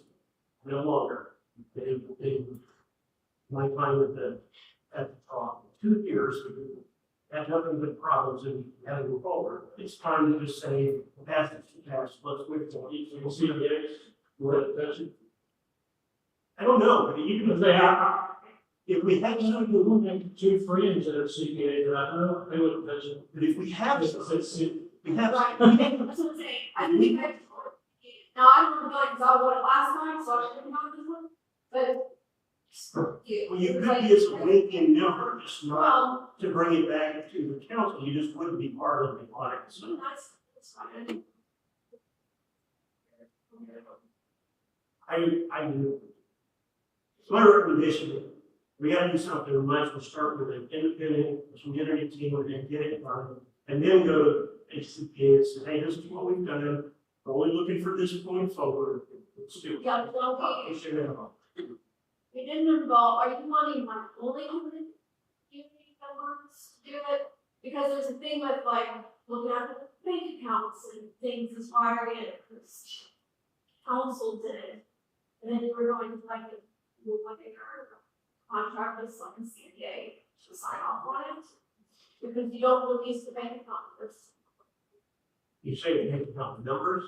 no longer. My time at the top, 2 years, we had nothing but problems and had to move forward. It's time to just say, pass it to pass, let's wait for it. We'll see the days. What does it? I don't know, but even if If they they have, have, if we have you some, know, two friends that are CPA that I know, they wouldn't touch it. but if we have It's, some, it's, it, we have. Right, that's what I'm saying, I think I, now I don't know, because I won it last time, so I shouldn't have this one, but. Well, you could be as a linking member, just not Well, to bring it back to the council, you just wouldn't be part of the alliance. so that's fine. I do. It's my recommendation, we gotta do something, we might as well start with an independent, some internet team, and get it done. And then go to HCPA and say, hey, this is what we've done, we're only looking for this going forward, let's do it. Yeah, well, We should have. we didn't involve, are you wanting like only community members to do it? Because there's a thing with like looking at the bank accounts and things as far as council did. And then you were going to like a contract with some CPA to sign off on it. Because you don't release the bank account first. You say we have count the numbers,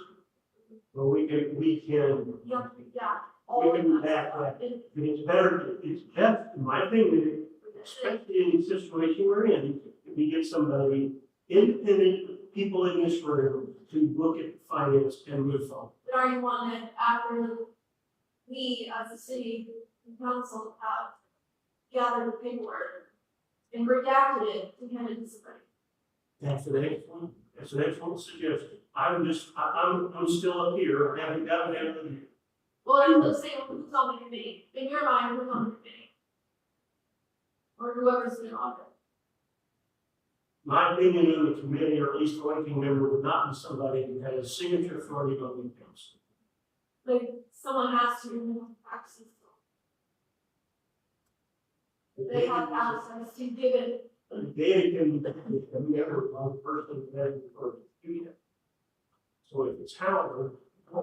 but we can, You have to, yeah. we can back that. But it's better, it's best, in my opinion, especially in the situation we're in, if we get somebody, independent people in this room to look at finance and move forward. But are you wanting it after we as a city council have gathered the paperwork and redacted it and handed it to somebody? That's an excellent, that's an excellent suggestion. I'm still up here, I haven't got it down to you. Well, I'm just saying, who's on the committee? In your mind, who's on the committee? Or whoever's been on it. My opinion on the committee, or at least the ranking member, would not be somebody who has signature authority on the council. Like, someone has to access. They have access to give it. They can never one person that or do that. So if it's Howard, I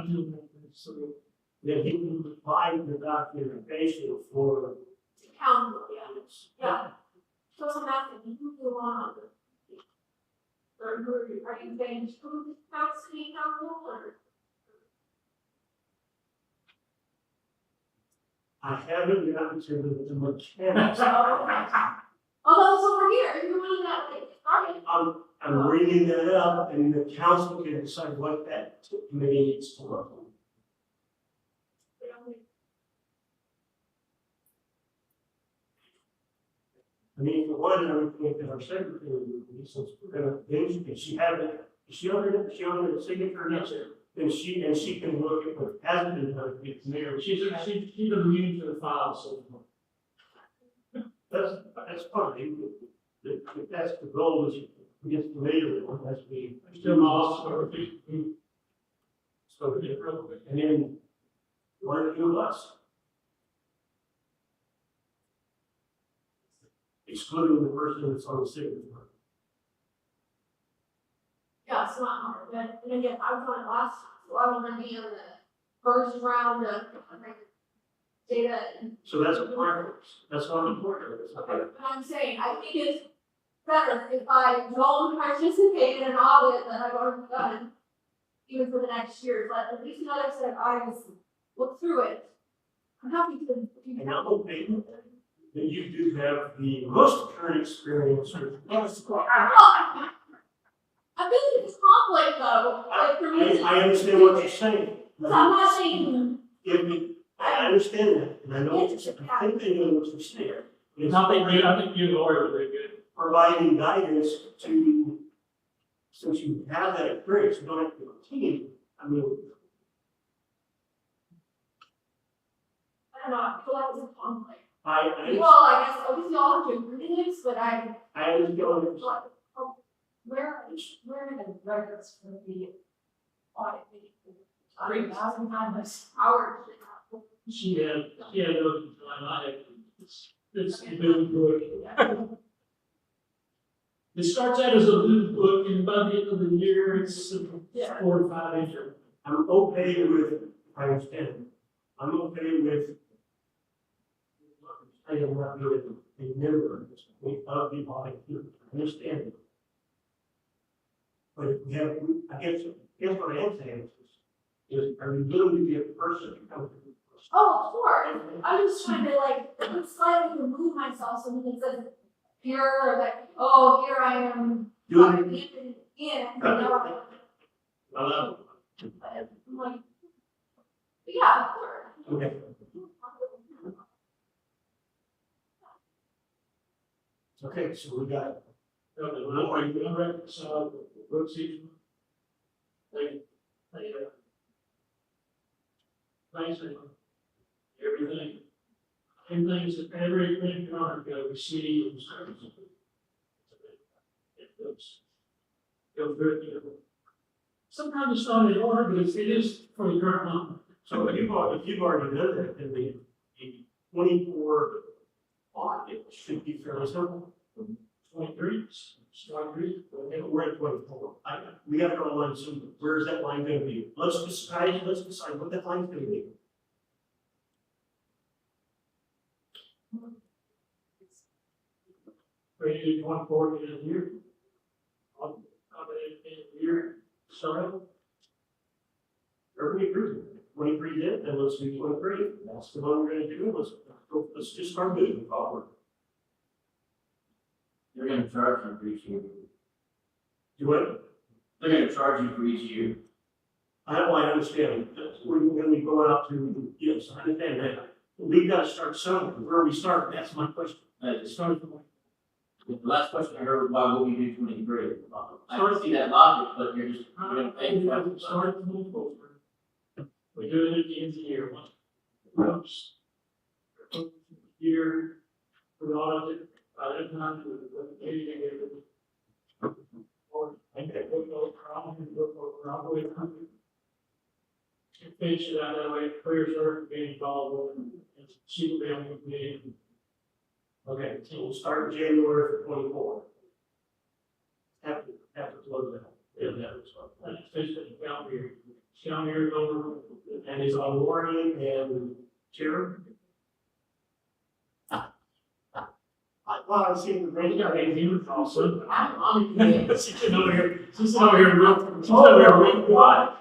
do, so. then he can provide the documentation for. Council, yeah. Yeah. So I'm asking, who do you want? Or who are you saying, who's the city council or? I haven't gotten to the mechanics. Oh, that's over here, you're one of that, like, started. I'm bringing that up, and the council can decide what that committee needs to look on. I mean, for one, I would think that our secretary would be, since we're gonna, if she have it, if she under the signature next to it, then she can look at what hasn't been done, it's there. She's immune to the files, so. That's fine. If that's the goal, is to get familiar with it, that's me. Still lost, or if you. So, and then, one or two of us. Excluding the person that's on the signature. Yeah, it's not hard, but, and again, I was on it last time, so I don't want to be in the first round of, data and. So that's a preference, that's not important. Okay, but I'm saying, I think it's better if I don't participate in an audit that I've already done, even for the next year, but at least another set of eyes look through it. I'm happy to do And that. I'm hoping that you do have the most current experience with. I think it's conflict though, like for me. I understand what you're saying. Because I'm not saying, I understand that, and I know what you're saying, I think I know what you're saying. It's I think you and Lori were very good. providing guidance to, since you have that experience, you don't have to continue, I mean. I don't know, I feel like it's a conflict. You all, I guess, obviously all have different things, but I, understand what you're saying. like, where are the records for the audit meeting? 3,000 times hours. She had those, I had, it's the new book. It starts out as a new book, and by the end of the year, it's 4 to 5 inches. I'm okay with, I understand, I'm okay with I am not being a member of the audit group, I understand it. But if we have, I guess what I am saying is, are you willing to be a person to come to the person? Oh, sure. I'm just trying to like slightly remove myself so that it says here, or like, oh, here I am. Doing in, you know. I love I'm like, yeah, sure. it. Okay. Okay, so we got, Are you gonna reconcile the book season? Basically, everything on go to city and services. It goes very good. Sometimes it's not in order, but it is for the current month. so if you've already done that, then the 24 audit should be fairly simple. 23, strike three. And we're at 24. We gotta go on some, where's that line gonna be? Let's decide what that line's gonna be. Ready to do 24 in a year? On a year, sorry. Everybody agrees with it. 23 did, then let's do 23. That's the one we're gonna do. Let's just start moving forward. They're gonna charge you for each year. Do it. They're gonna charge you for each year. I understand. We're gonna be going out to, yes, I understand that. We gotta start somewhere. Where are we starting? That's my question. Starting from The last question I heard was why would we do 23? I don't see that logic, but you're gonna pay for it. Starting from the forward. We do it at the end of the year. Once year, we audit it, by that time, we finish it out that way, clears her being involved with, and she will be on the meeting. Okay, so we'll start January for 24. Have to close that. Yeah, that's basically count year over. And is on Warren and Chair? I thought I seen the Right, yeah, radio. they do also. I'm here. She's over here, she's over here real, she's over here real quiet.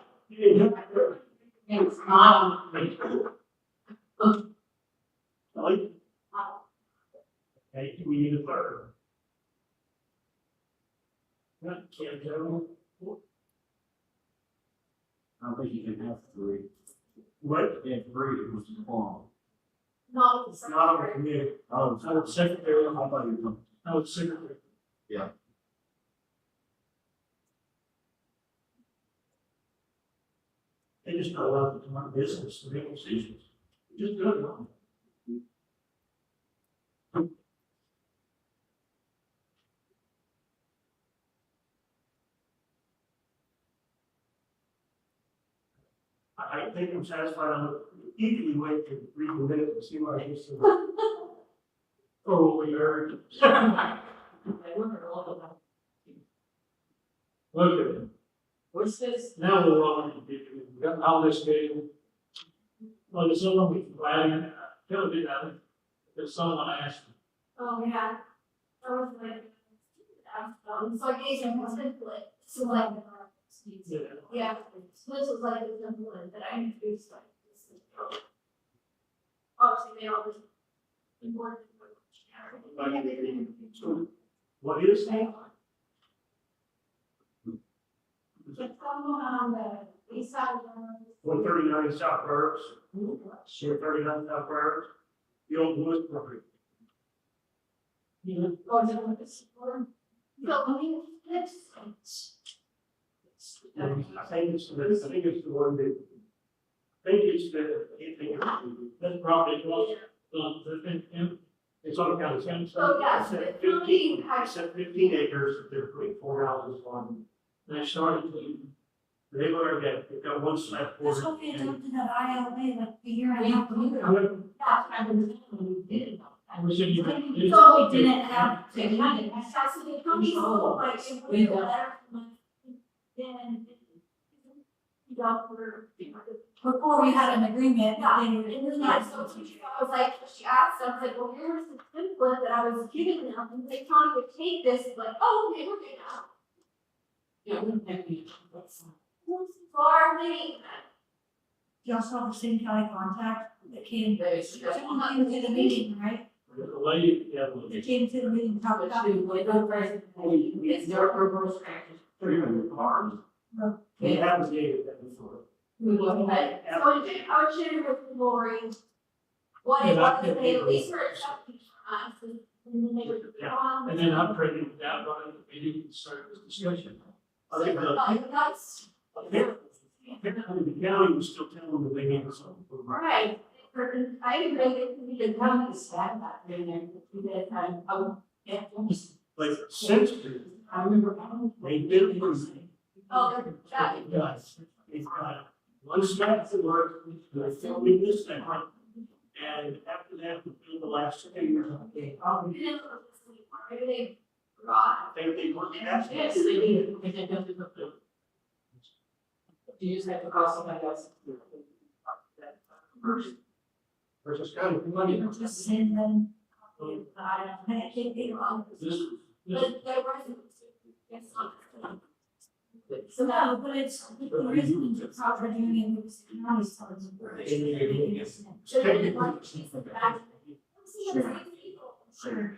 It's not on me. Kelly? Okay, we need a third. Can't go. I don't think you can have 3. What? You have 3, which is long. Not with the Not on the secretary. committee. I was secretary, I thought you were. I was secretary. They just not allowed to come out of business to make decisions. Just do it wrong. I think I'm satisfied. I'm eagerly wait to read the minutes and see what I used to. Oh, we heard. Look at it. What's this? Now we're on, we got all this game. Well, there's someone we glad, tell me that, there's someone asked. Oh, yeah. I was like, so I gave him a template, so like, yeah, so this was like the template that I introduced, like, this. Obviously, they all just important. What is that? It's someone on the east side of the. 139 South Burrs. 139 South Burrs. The old Lewis property. Oh, is it like this one? So, I mean, it's. I think it's the one that, I think it's the, That property was, It's on county. It Oh, yeah, said the county 15 had- it said 15 acres, they're putting 4 houses on. And they started to, They've already got, they've got one slab. That's what we adopted that ILA like a year and a half ago. That's kind of the thing we did. we should even. So we didn't have So the county sold, like, it would be better for my, then, you know, before we had an agreement, then it was not so teacher, I was like, she asked, I was like, well, here's the template that I was giving them, and they Tony would take this, and like, oh, okay, we're good now. Yeah, we have to, that's. Farming. you also have the same county contact that came, There's. someone came to the meeting, right? The lady, yeah, They came to the meeting, to talk about it. It's their reverse practice. Farms. No. They haven't dated that before. We will have. So I would share with Lori what it was, that they at least were accepting from us, and then they would. and then I'm printing it out, right, at the meeting, and start this discussion. I think That's, the county was still telling them they needed something. right, I agree, it could be The the county is sad back there, and we did, yeah. Like, since I remember. they did was, oh, that, it's got one slab to work, they're filming this now. And after that, we build the last 2 years of the maybe they brought. they worked that. Yes, they do. If they don't do the. You just have to call somebody else. Versus county We money. were just send them, I can't be wrong. This, But there wasn't. Yes. So no, but it's, the reason it's proper doing it was the county's telling them. So they didn't like she's the back. Sure.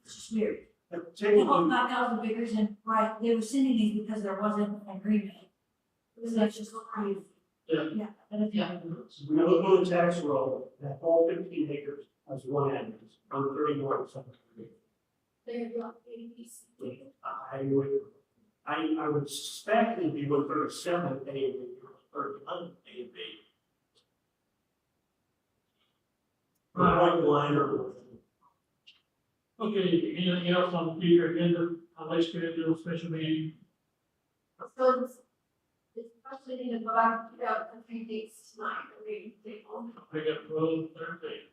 It's just weird. The whole Technically, 5,000 figures and, right, they were sending these because there wasn't an agreement. So that's just crazy. Yeah. Yeah. And if you- Yeah. we look on the tax roll, that all 15 acres has one address, on 31 something. They're not babies. I would suspect it'd be 137 A and B, 31 A and B. Right line or. okay, anything else on the future agenda, unless we do a special meeting? So it's especially need to go back to the 3 dates tonight, the reading table. We got road Thursday,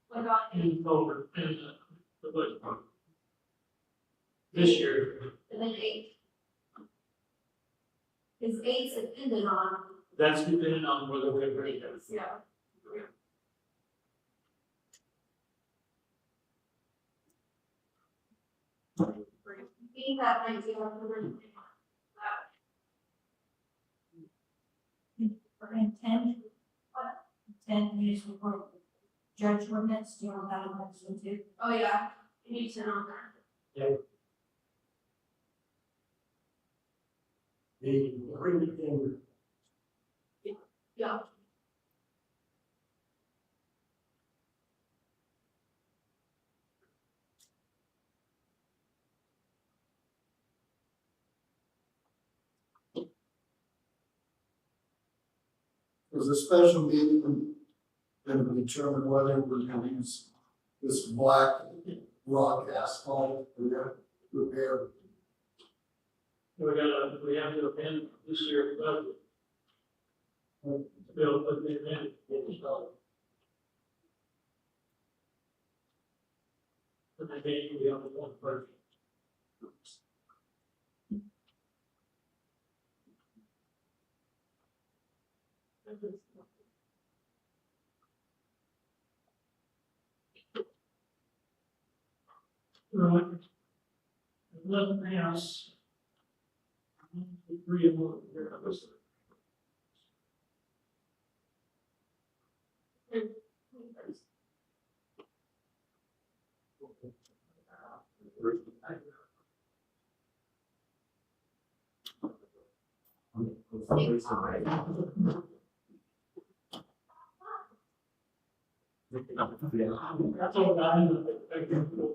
What about in October, and the budget. This year, and then 8? Is 8 dependent on, that's depending on whether we're ready. yeah. Being that night, we have to really think We're in 10 municipal court judge ordinance, do you want that on next one too? oh yeah, you need to know that. The agreement in. Yeah. Was a special meeting going to determine whether we're going to use this black rock asphalt for that repair? We have to amend this year's budget. Bill, put the amendment in the dollar. But I think we have one person. Right. Nothing else. Agree on here. That's all I have.